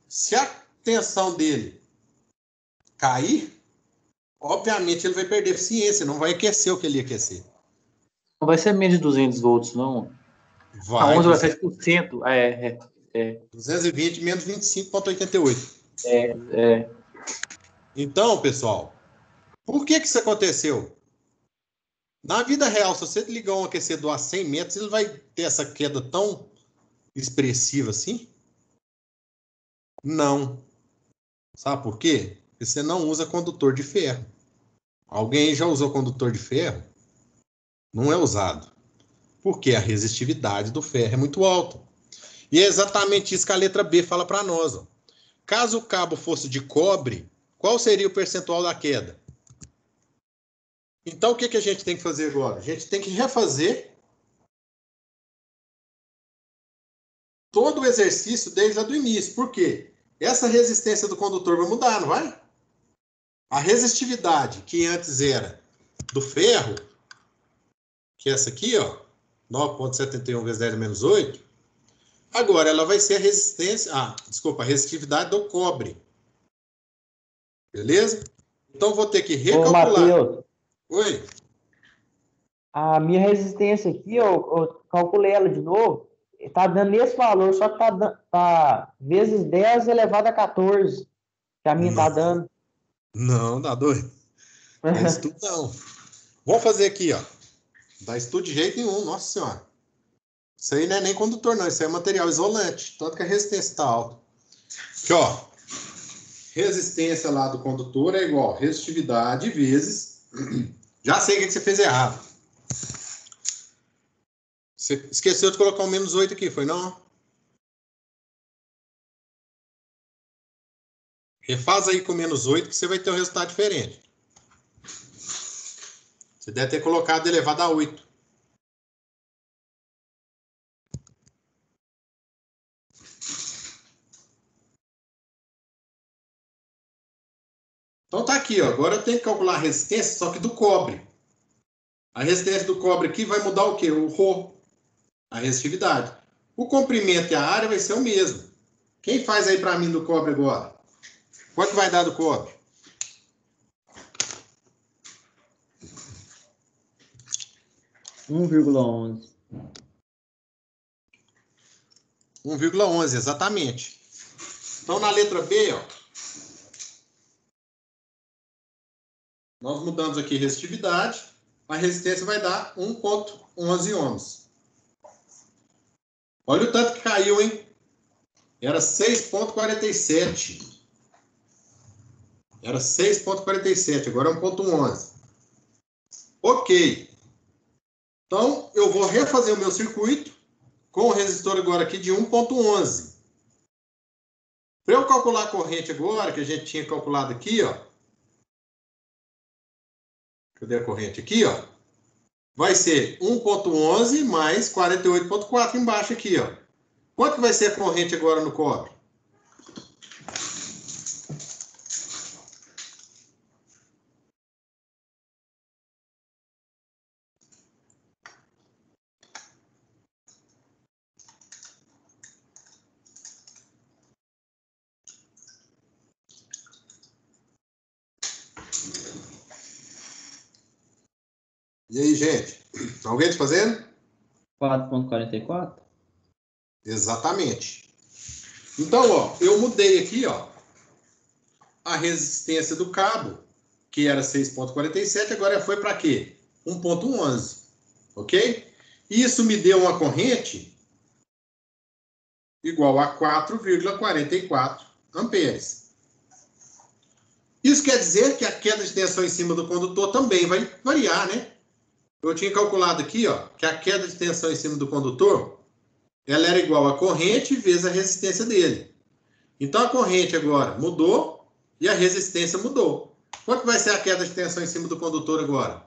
Se a tensão dele cair, obviamente ele vai perder eficiência, não vai aquecer o que ele ia aquecer. Não vai ser menos de 200 volts, não. Vai, A 11 vai ser 100%. 220 menos 25,88. É. Então, pessoal, por que isso aconteceu? Na vida real, se você ligar um aquecedor a 100 metros, ele vai ter essa queda tão expressiva assim? Não. Sabe por quê? Porque você não usa condutor de ferro. Alguém já usou condutor de ferro? Não é usado. Porque a resistividade do ferro é muito alta. E é exatamente isso que a letra B fala para nós. Ó. Caso o cabo fosse de cobre, qual seria o percentual da queda? Então, o que a gente tem que fazer agora? A gente tem que refazer todo o exercício desde lá do início. Por quê? Essa resistência do condutor vai mudar, não vai? A resistividade, que antes era do ferro, que é essa aqui, ó, 9,71 vezes 10 menos 8, agora ela vai ser a resistência, a resistividade do cobre. Beleza? Então, vou ter que recalcular. Ô, Matheus, Oi? a minha resistência aqui, eu calculei ela de novo, tá dando esse valor, só que tá vezes 10 elevado a 14, que a minha tá dando. Não, dá doido. Não é isso tudo, não. Vamos fazer aqui, ó. Dá estudo de jeito nenhum, nossa senhora. Isso aí não é nem condutor, não. Isso aí é material isolante. Tanto que a resistência está alta. Aqui, ó. Resistência lá do condutor é igual resistividade vezes... Já sei o que você fez errado. Você esqueceu de colocar o menos 8 aqui, foi não? Refaz aí com menos 8 que você vai ter um resultado diferente. Você deve ter colocado elevado a 8. Então tá aqui, ó. Agora eu tenho que calcular a resistência, só que do cobre. A resistência do cobre aqui vai mudar o quê? O Rho, a resistividade. O comprimento e a área vai ser o mesmo. Quem faz aí para mim do cobre agora? Quanto vai dar do cobre? $1,11. 1,11, exatamente. Então, na letra B, ó, nós mudamos aqui resistividade, a resistência vai dar 1,11 ohms. Olha o tanto que caiu, hein? Era 6,47. Era 6,47, agora é 1,11. Ok. Então, eu vou refazer o meu circuito com o resistor agora aqui de 1,11. Para eu calcular a corrente agora, que a gente tinha calculado aqui, ó. Cadê a corrente aqui, ó? Vai ser 1,11 mais 48,4 embaixo aqui, ó. Quanto que vai ser a corrente agora no cobre? E aí, gente? Alguém tá fazendo? 4,44? Exatamente. Então, ó, eu mudei aqui, ó, a resistência do cabo, que era 6,47, agora foi para quê? 1,11, ok? Isso me deu uma corrente igual a 4,44 amperes. Isso quer dizer que a queda de tensão em cima do condutor também vai variar, né? Eu tinha calculado aqui, ó, que a queda de tensão em cima do condutor, ela era igual a corrente vezes a resistência dele. Então, a corrente agora mudou e a resistência mudou. Quanto vai ser a queda de tensão em cima do condutor agora?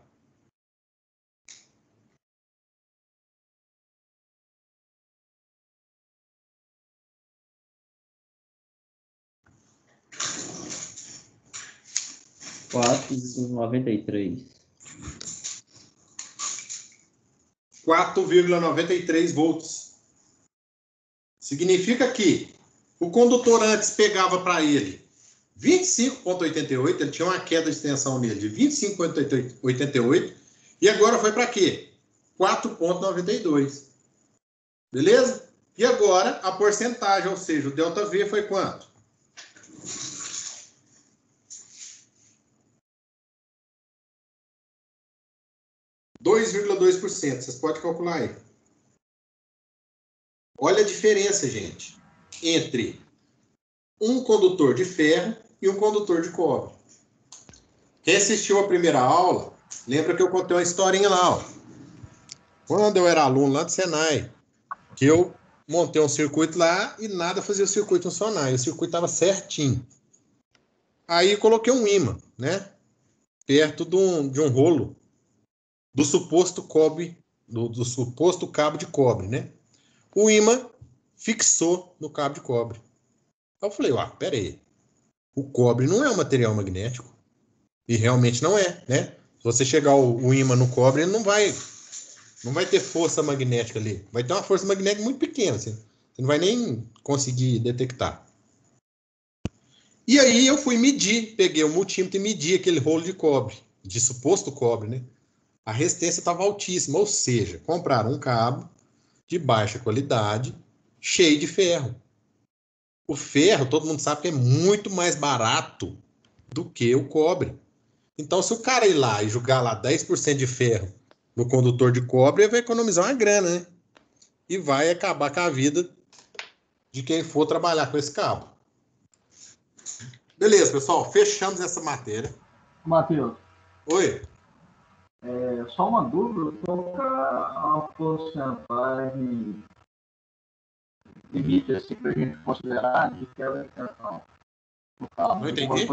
R$4,93. 4,93 volts. Significa que o condutor antes pegava para ele 25,88, ele tinha uma queda de tensão nele de 25,88, e agora foi para quê? 4,92. Beleza? E agora a porcentagem, ou seja, o ΔV foi quanto? (2,2%). Vocês podem calcular aí. Olha a diferença, gente, entre um condutor de ferro e um condutor de cobre. Quem assistiu a primeira aula, lembra que eu contei uma historinha lá, ó. Quando eu era aluno lá do Senai, que eu montei um circuito lá e nada fazia o circuito funcionar. E o circuito estava certinho. Aí coloquei um ímã, né? Perto de um rolo do suposto cobre, do suposto cabo de cobre, né? O ímã fixou no cabo de cobre. Aí eu falei, pera aí. O cobre não é um material magnético. E realmente não é, né? Se você chegar o ímã no cobre, ele não vai ter força magnética ali. Vai ter uma força magnética muito pequena, assim. Você não vai nem conseguir detectar. E aí eu fui medir, peguei o multímetro e medi aquele rolo de cobre, de suposto cobre, né? A resistência estava altíssima, ou seja, compraram um cabo de baixa qualidade, cheio de ferro. O ferro, todo mundo sabe que é muito mais barato do que o cobre. Então, se o cara ir lá e jogar lá 10% de ferro no condutor de cobre, ele vai economizar uma grana, né? E vai acabar com a vida de quem for trabalhar com esse cabo. Beleza, pessoal, fechamos essa matéria. Matheus, Oi? só uma dúvida, qual é a porcentagem limite assim, para a gente considerar de queda de tensão? Não entendi.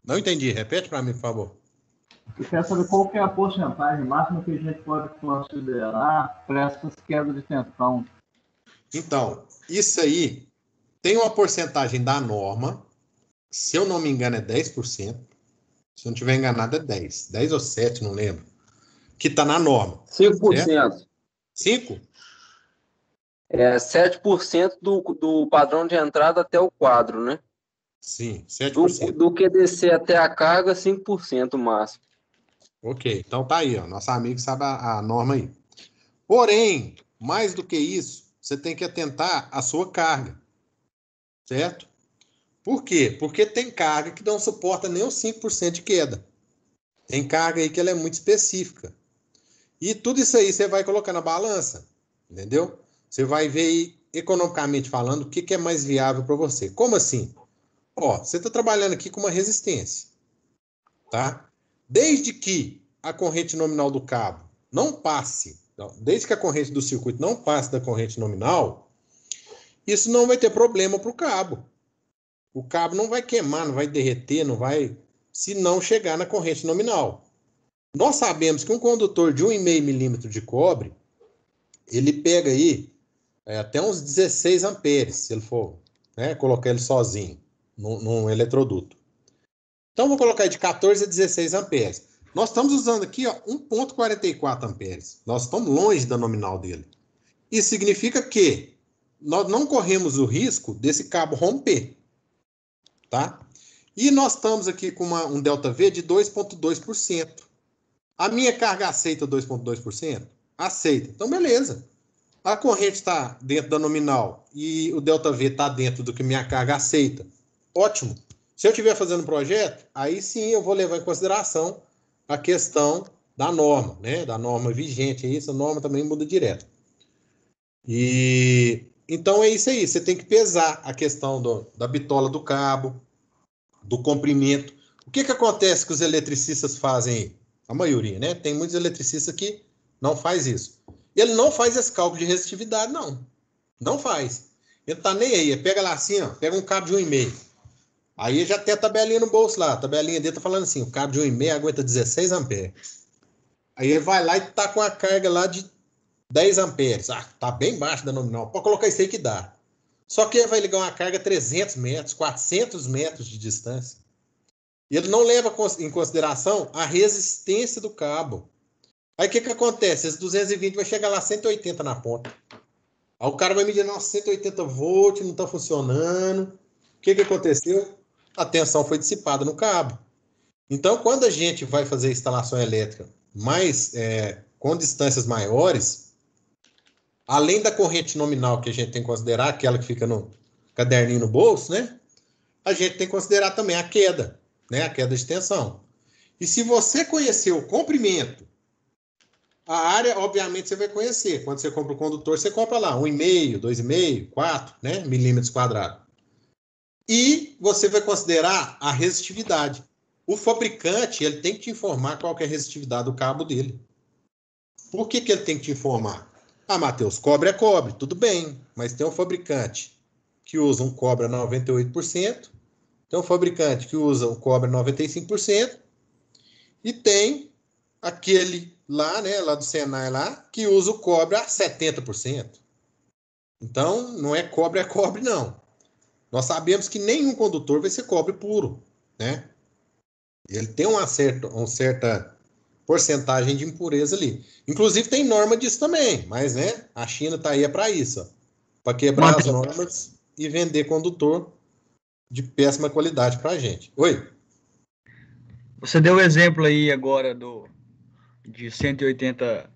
Não entendi, repete para mim, por favor. Eu quero saber qual que é a porcentagem máxima que a gente pode considerar para essas quedas de tensão. Então, isso aí tem uma porcentagem da norma, se eu não me engano é 10%, se eu não estiver enganado é 10 ou 7, não lembro, que está na norma. 5%. 5? É 7% do padrão de entrada até o quadro, né? Sim, 7%. Do que descer até a carga, 5% máximo. Ok, então tá aí, ó, nosso amigo sabe a norma aí. Porém, mais do que isso, você tem que atentar à sua carga, certo? Por quê? Porque tem carga que não suporta nem os 5% de queda. Tem carga aí que ela é muito específica. E tudo isso aí você vai colocar na balança, entendeu? Você vai ver aí, economicamente falando, o que é mais viável para você. Como assim? Ó, você está trabalhando aqui com uma resistência, tá? Desde que a corrente nominal do cabo não passe, desde que a corrente do circuito não passe da corrente nominal, isso não vai ter problema para o cabo. O cabo não vai queimar, não vai derreter, não vai, se não chegar na corrente nominal. Nós sabemos que um condutor de 1,5 milímetro de cobre, ele pega aí até uns 16 amperes, se ele for colocar ele sozinho num eletroduto. Então, vou colocar de 14 a 16 amperes. Nós estamos usando aqui 1,44 amperes. Nós estamos longe da nominal dele. Isso significa que nós não corremos o risco desse cabo romper. Tá? E nós estamos aqui com um ΔV de 2,2%. A minha carga aceita 2,2%? Aceita. Então, beleza. A corrente está dentro da nominal e o ΔV está dentro do que minha carga aceita. Ótimo. Se eu estiver fazendo um projeto, aí sim eu vou levar em consideração a questão da norma, né? Da norma vigente. Aí essa norma também muda direto. E então é isso aí. Você tem que pesar a questão da bitola do cabo, do comprimento. O que acontece que os eletricistas fazem aí? A maioria, né? Tem muitos eletricistas que não faz isso. Ele não faz esse cálculo de resistividade, não. Não faz. Ele tá nem aí. Ele pega lá assim, ó, pega um cabo de 1,5. Aí já tem a tabelinha no bolso lá. A tabelinha dele tá falando assim, o cabo de 1,5 aguenta 16 amperes. Aí ele vai lá e tá com a carga lá de 10 amperes. Ah, tá bem baixo da nominal. Pode colocar isso aí que dá. Só que ele vai ligar uma carga 300 metros, 400 metros de distância. E ele não leva em consideração a resistência do cabo. Aí o que acontece? Esse 220 vai chegar lá a 180 na ponta. Aí o cara vai medir, nossa, 180 volts, não está funcionando. O que aconteceu? A tensão foi dissipada no cabo. Então, quando a gente vai fazer instalação elétrica com distâncias maiores, além da corrente nominal que a gente tem que considerar, aquela que fica no caderninho no bolso, né? A gente tem que considerar também a queda, né? A queda de tensão. E se você conhecer o comprimento, a área, obviamente, você vai conhecer. Quando você compra o condutor, você compra lá 1,5, 2,5, 4, né? Milímetros quadrados. E você vai considerar a resistividade. O fabricante, ele tem que te informar qual que é a resistividade do cabo dele. Por que ele tem que te informar? Ah, Matheus, cobre é cobre, tudo bem, mas tem um fabricante que usa um cobre a 98%, tem um fabricante que usa um cobre a 95%, e tem aquele lá, né, lá do Senai lá, que usa o cobre a 70%. Então, não é cobre, não. Nós sabemos que nenhum condutor vai ser cobre puro, né? Ele tem uma certa porcentagem de impureza ali. Inclusive, tem norma disso também, mas, né, a China está aí para isso, para quebrar as normas e vender condutor de péssima qualidade para a gente. Oi? Você deu o exemplo aí agora de 180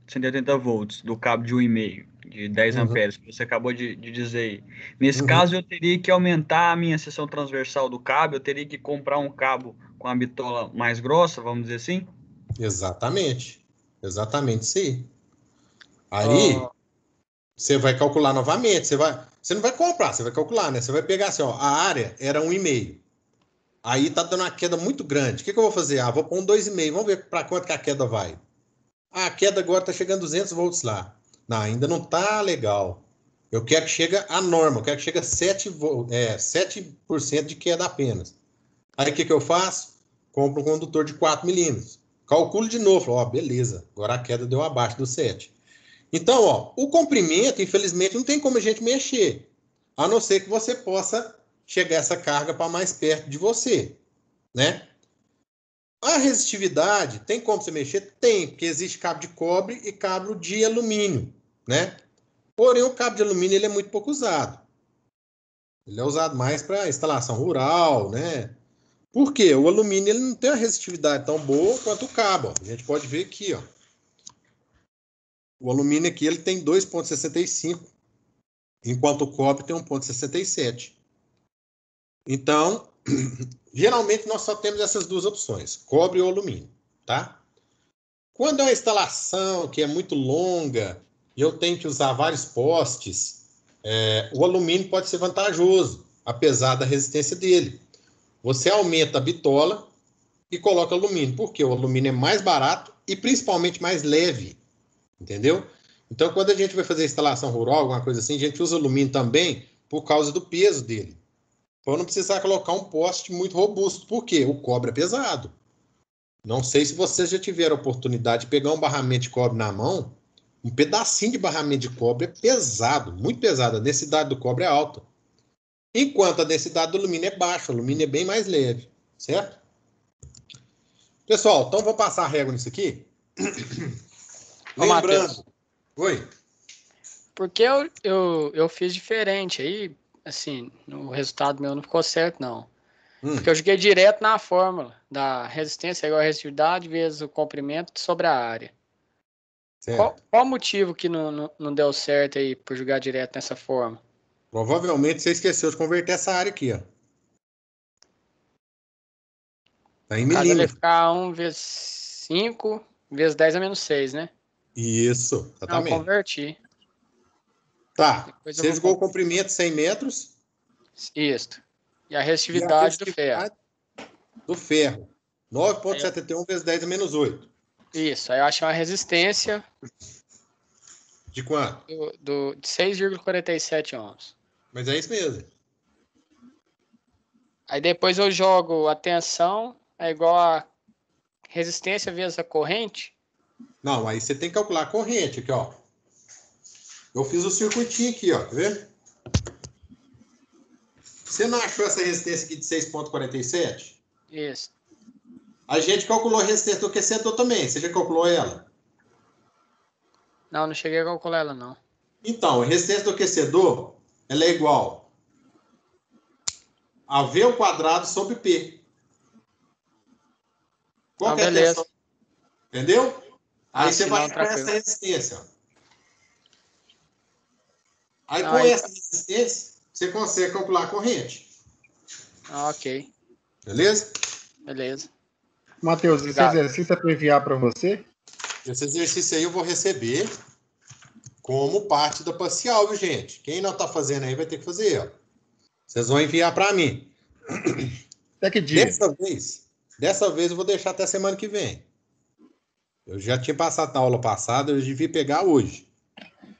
volts, do cabo de 1,5, de 10 amperes, que você acabou de dizer aí. Nesse caso, eu teria que aumentar a minha seção transversal do cabo, eu teria que comprar um cabo com a bitola mais grossa, vamos dizer assim? Exatamente. Exatamente, sim. Aí, você vai calcular novamente, você não vai comprar, você vai calcular, né? Você vai pegar assim, ó, a área era 1,5. Aí tá dando uma queda muito grande. O que eu vou fazer? Ah, vou pôr um 2,5. Vamos ver para quanto que a queda vai. Ah, a queda agora tá chegando a 200 volts lá. Não, ainda não tá legal. Eu quero que chegue a norma, eu quero que chegue a 7% de queda apenas. Aí o que eu faço? Compro um condutor de 4 milímetros. Calculo de novo. Ó, beleza, agora a queda deu abaixo do 7. Então, ó, o comprimento, infelizmente, não tem como a gente mexer. A não ser que você possa chegar essa carga para mais perto de você, né? A resistividade, tem como você mexer? Tem, porque existe cabo de cobre e cabo de alumínio, né? Porém, o cabo de alumínio ele é muito pouco usado. Ele é usado mais para instalação rural, né? Por quê? O alumínio ele não tem uma resistividade tão boa quanto o cabo. Ó. A gente pode ver aqui, ó. O alumínio aqui ele tem 2,65, enquanto o cobre tem 1,67. Então, geralmente nós só temos essas duas opções, cobre ou alumínio, tá? Quando é uma instalação que é muito longa e eu tenho que usar vários postes, o alumínio pode ser vantajoso, apesar da resistência dele. Você aumenta a bitola e coloca alumínio, porque o alumínio é mais barato e principalmente mais leve, entendeu? Então, quando a gente vai fazer instalação rural, alguma coisa assim, a gente usa alumínio também por causa do peso dele. Para não precisar colocar um poste muito robusto, porque o cobre é pesado. Não sei se vocês já tiveram a oportunidade de pegar um barramento de cobre na mão. Um pedacinho de barramento de cobre é pesado, muito pesado. A densidade do cobre é alta. Enquanto a densidade do alumínio é baixa. O alumínio é bem mais leve, certo? Pessoal, então vou passar a régua nisso aqui. Lembrando. Oi? Porque eu fiz diferente aí, assim, o resultado meu não ficou certo, não. Porque eu joguei direto na fórmula da resistência igual a resistividade vezes o comprimento sobre a área. Qual o motivo que não deu certo aí por jogar direto nessa forma? Provavelmente você esqueceu de converter essa área aqui, ó. Tá em milímetros. Vai ficar 1 vezes 5 vezes 10 a menos 6, né? Isso, exatamente. Não, converti. Tá, você jogou o comprimento 100 metros. Isso. E a resistividade do ferro. Do ferro. 9,71 vezes 10 a menos 8. Isso, aí eu achei uma resistência. De quanto? De 6,47 ohms. Mas é isso mesmo. Aí depois eu jogo a tensão, é igual a resistência vezes a corrente. Não, aí você tem que calcular a corrente aqui, ó. Eu fiz o circuitinho aqui, ó, tá vendo? Você não achou essa resistência aqui de 6,47? Isso. A gente calculou a resistência do aquecedor também. Você já calculou ela? Não, não cheguei a calcular ela, não. Então, a resistência do aquecedor, ela é igual a V ao quadrado sobre P. Qual que é a beleza. tensão? Entendeu? Aí você vai não, com essa resistência. Ó. Aí Não, com aí- essa resistência, você consegue calcular a corrente. Ok, Beleza? beleza. Matheus, esse Obrigado. exercício é para enviar para você? Esse exercício aí eu vou receber como parte da parcial, viu, gente? Quem não está fazendo aí vai ter que fazer, ó. Vocês vão enviar para mim. Até que dia? Dessa vez eu vou deixar até semana que vem. Eu já tinha passado na aula passada, eu devia pegar hoje.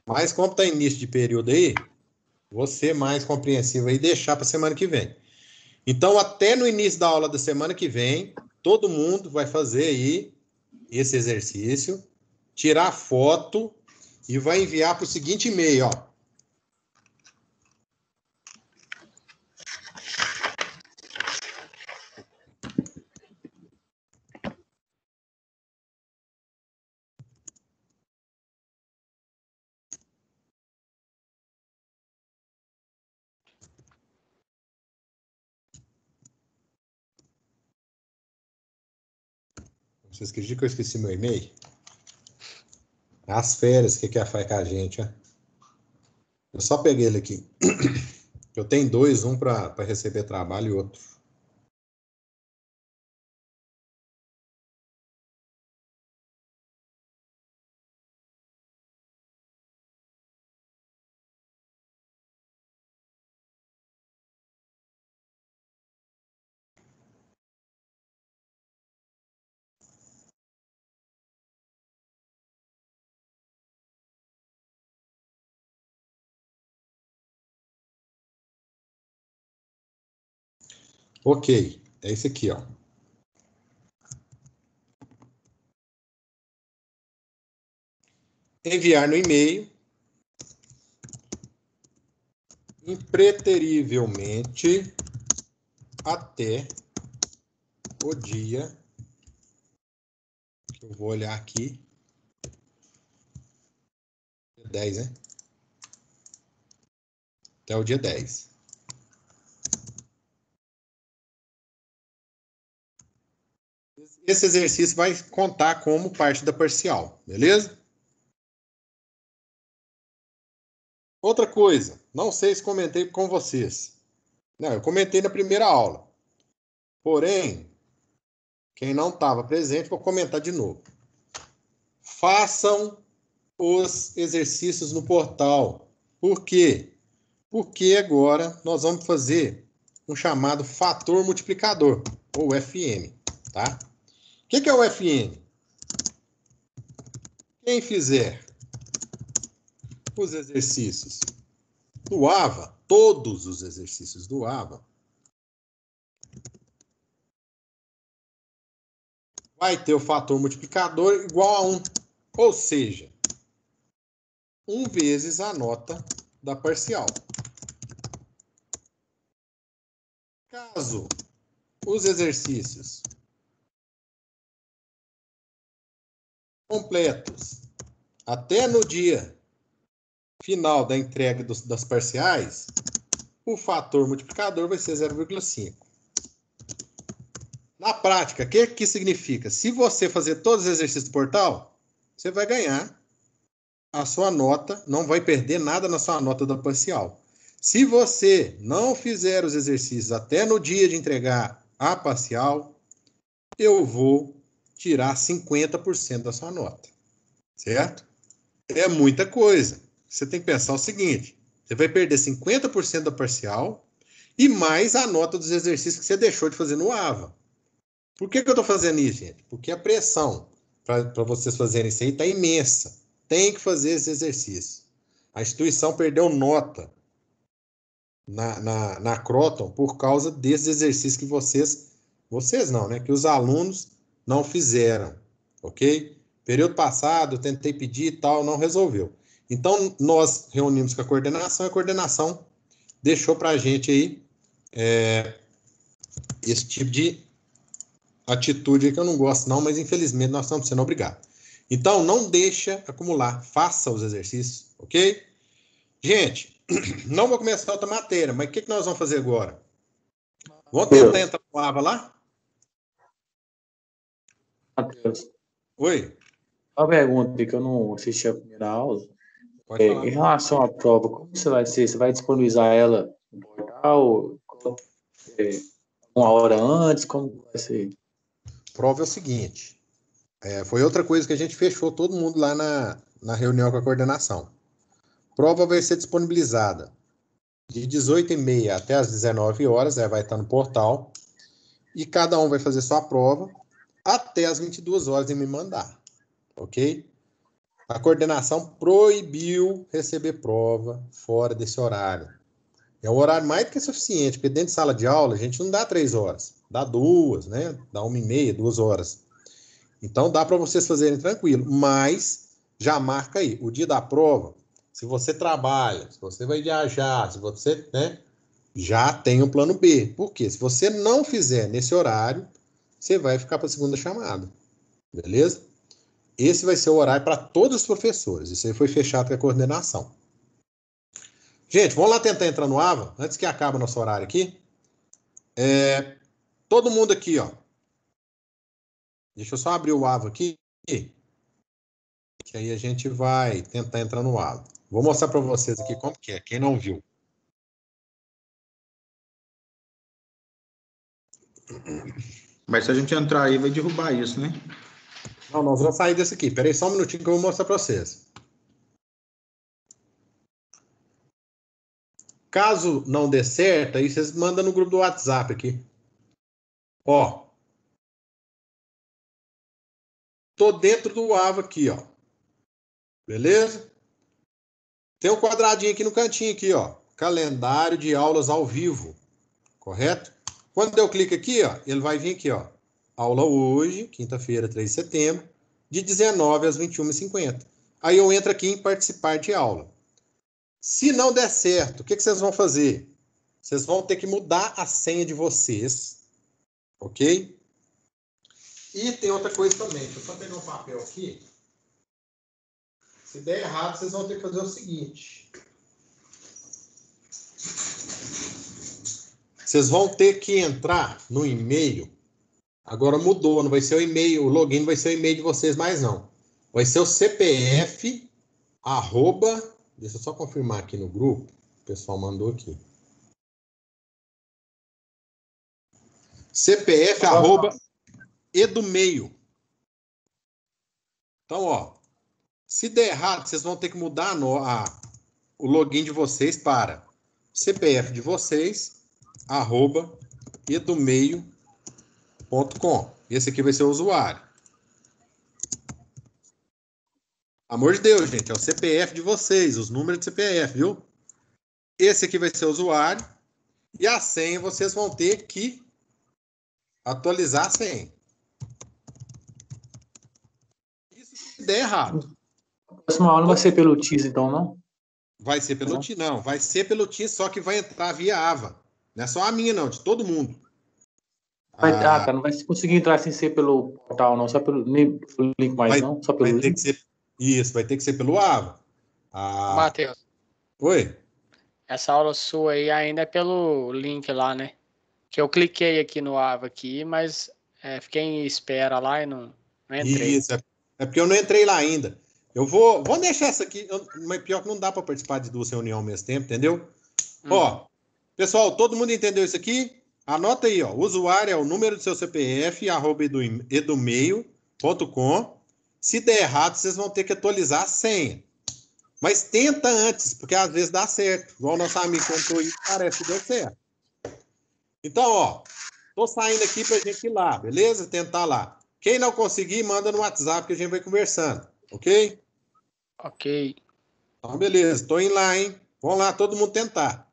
Mas como está início de período aí, vou ser mais compreensivo aí e deixar para semana que vem. Então, até no início da aula da semana que vem, todo mundo vai fazer aí esse exercício, tirar foto e vai enviar para o seguinte e-mail, ó. Vocês acreditam que eu esqueci meu e-mail? As férias, o que é faz com a gente, ó? Eu só peguei ele aqui. Eu tenho dois, um para receber trabalho e outro. Ok, é esse aqui, ó. Enviar no e-mail, impreterivelmente, até o dia, que eu vou olhar aqui, 10, né? Até o dia 10. Esse exercício vai contar como parte da parcial, beleza? Outra coisa, não sei se comentei com vocês. Não, eu comentei na primeira aula. Porém, quem não estava presente, vou comentar de novo. Façam os exercícios no portal. Por quê? Porque agora nós vamos fazer um chamado fator multiplicador, ou FM, tá? O que é o FM? Quem fizer os exercícios do AVA, todos os exercícios do AVA, vai ter o fator multiplicador igual a 1. Ou seja, 1 vezes a nota da parcial. Caso os exercícios completos até no dia final da entrega das parciais, o fator multiplicador vai ser 0,5. Na prática, o que significa? Se você fazer todos os exercícios do portal, você vai ganhar a sua nota, não vai perder nada na sua nota da parcial. Se você não fizer os exercícios até no dia de entregar a parcial, eu vou tirar 50% da sua nota. Certo? É muita coisa. Você tem que pensar o seguinte, você vai perder 50% da parcial e mais a nota dos exercícios que você deixou de fazer no AVA. Por que eu estou fazendo isso, gente? Porque a pressão para vocês fazerem isso aí está imensa. Tem que fazer esse exercício. A instituição perdeu nota na Croton por causa desses exercícios que vocês não, né? Que os alunos não fizeram, ok? Período passado, eu tentei pedir e tal, não resolveu. Então, nós reunimos com a coordenação deixou para a gente aí esse tipo de atitude aí que eu não gosto não, mas infelizmente nós estamos sendo obrigados. Então, não deixa acumular, faça os exercícios, ok? Gente, não vou começar outra matéria, mas o que nós vamos fazer agora? Vamos tentar entrar no AVA lá? Matheus, Oi? uma pergunta que eu não assisti a primeira aula. Pode falar. Em relação à prova, como você vai ser? Você vai disponibilizar ela no portal? Uma hora antes? Como vai ser? Prova é o seguinte. Foi outra coisa que a gente fechou todo mundo lá na reunião com a coordenação. Prova vai ser disponibilizada de 18h30 até as 19 horas, vai estar no portal, e cada um vai fazer sua prova até as 22 horas e me mandar, ok? A coordenação proibiu receber prova fora desse horário. É um horário mais do que suficiente, porque dentro de sala de aula a gente não dá 3 horas, dá 2, né? Dá 1h30, 2 horas. Então dá para vocês fazerem tranquilo, mas já marca aí, o dia da prova, se você trabalha, se você vai viajar, se você, né, já tem um plano B. Por quê? Se você não fizer nesse horário, você vai ficar para a segunda chamada, beleza? Esse vai ser o horário para todos os professores, isso aí foi fechado com a coordenação. Gente, vamos lá tentar entrar no AVA, antes que acabe o nosso horário aqui. Todo mundo aqui, ó. Deixa eu só abrir o AVA aqui, que aí a gente vai tentar entrar no AVA. Vou mostrar para vocês aqui como que é, quem não viu. Mas se a gente entrar aí, vai derrubar isso, né? Não, nós vamos sair desse aqui. Espera aí só um minutinho que eu vou mostrar para vocês. Caso não dê certo, aí vocês mandam no grupo do WhatsApp aqui. Ó. Tô dentro do AVA aqui, ó. Beleza? Tem um quadradinho aqui no cantinho aqui, ó. Calendário de aulas ao vivo. Correto? Quando eu clico aqui, ó, ele vai vir aqui, ó. Aula hoje, quinta-feira, 3 de setembro, de 19 às 21h50. Aí eu entro aqui em participar de aula. Se não der certo, o que vocês vão fazer? Vocês vão ter que mudar a senha de vocês, ok? E tem outra coisa também. Deixa eu só pegar um papel aqui. Se der errado, vocês vão ter que fazer o seguinte. Vocês vão ter que entrar no e-mail. Agora mudou, não vai ser o e-mail, o login não vai ser o e-mail de vocês mais não. Vai ser o CPF, deixa eu só confirmar aqui no grupo, o pessoal mandou aqui. CPF, @edumeio. Então, ó, se der errado, vocês vão ter que mudar o login de vocês para CPF de vocês, @edumeio.com. Esse aqui vai ser o usuário. Amor de Deus, gente, é o CPF de vocês, os números de CPF, viu? Esse aqui vai ser o usuário. E a senha vocês vão ter que atualizar a senha. Isso se der errado. A próxima aula vai ser pelo TIS, então, não? Vai ser pelo TIS, não. Vai ser pelo TIS, só que vai entrar via AVA. Não é só a minha, não, de todo mundo. Tá. Não vai conseguir entrar sem ser pelo portal, não. Só pelo link mais, não? Só pelo link. Isso, vai ter que ser pelo AVA. Matheus. Oi? Essa aula sua aí ainda é pelo link lá, né? Que eu cliquei aqui no AVA aqui, mas fiquei em espera lá e não entrei. Isso, é porque eu não entrei lá ainda. Eu vou deixar essa aqui, mas pior que não dá para participar de 2 reuniões ao mesmo tempo, entendeu? Ó, pessoal, todo mundo entendeu isso aqui? Anota aí, ó. O usuário é o número do seu CPF, @edumeio.com. Se der errado, vocês vão ter que atualizar a senha. Mas tenta antes, porque às vezes dá certo. Igual o nosso amigo contou isso, parece que deu certo. Então, ó, tô saindo aqui pra gente ir lá, beleza? Tentar lá. Quem não conseguir, manda no WhatsApp que a gente vai conversando, ok? Ok. Então, beleza. Tô indo lá, hein? Vamos lá, todo mundo tentar.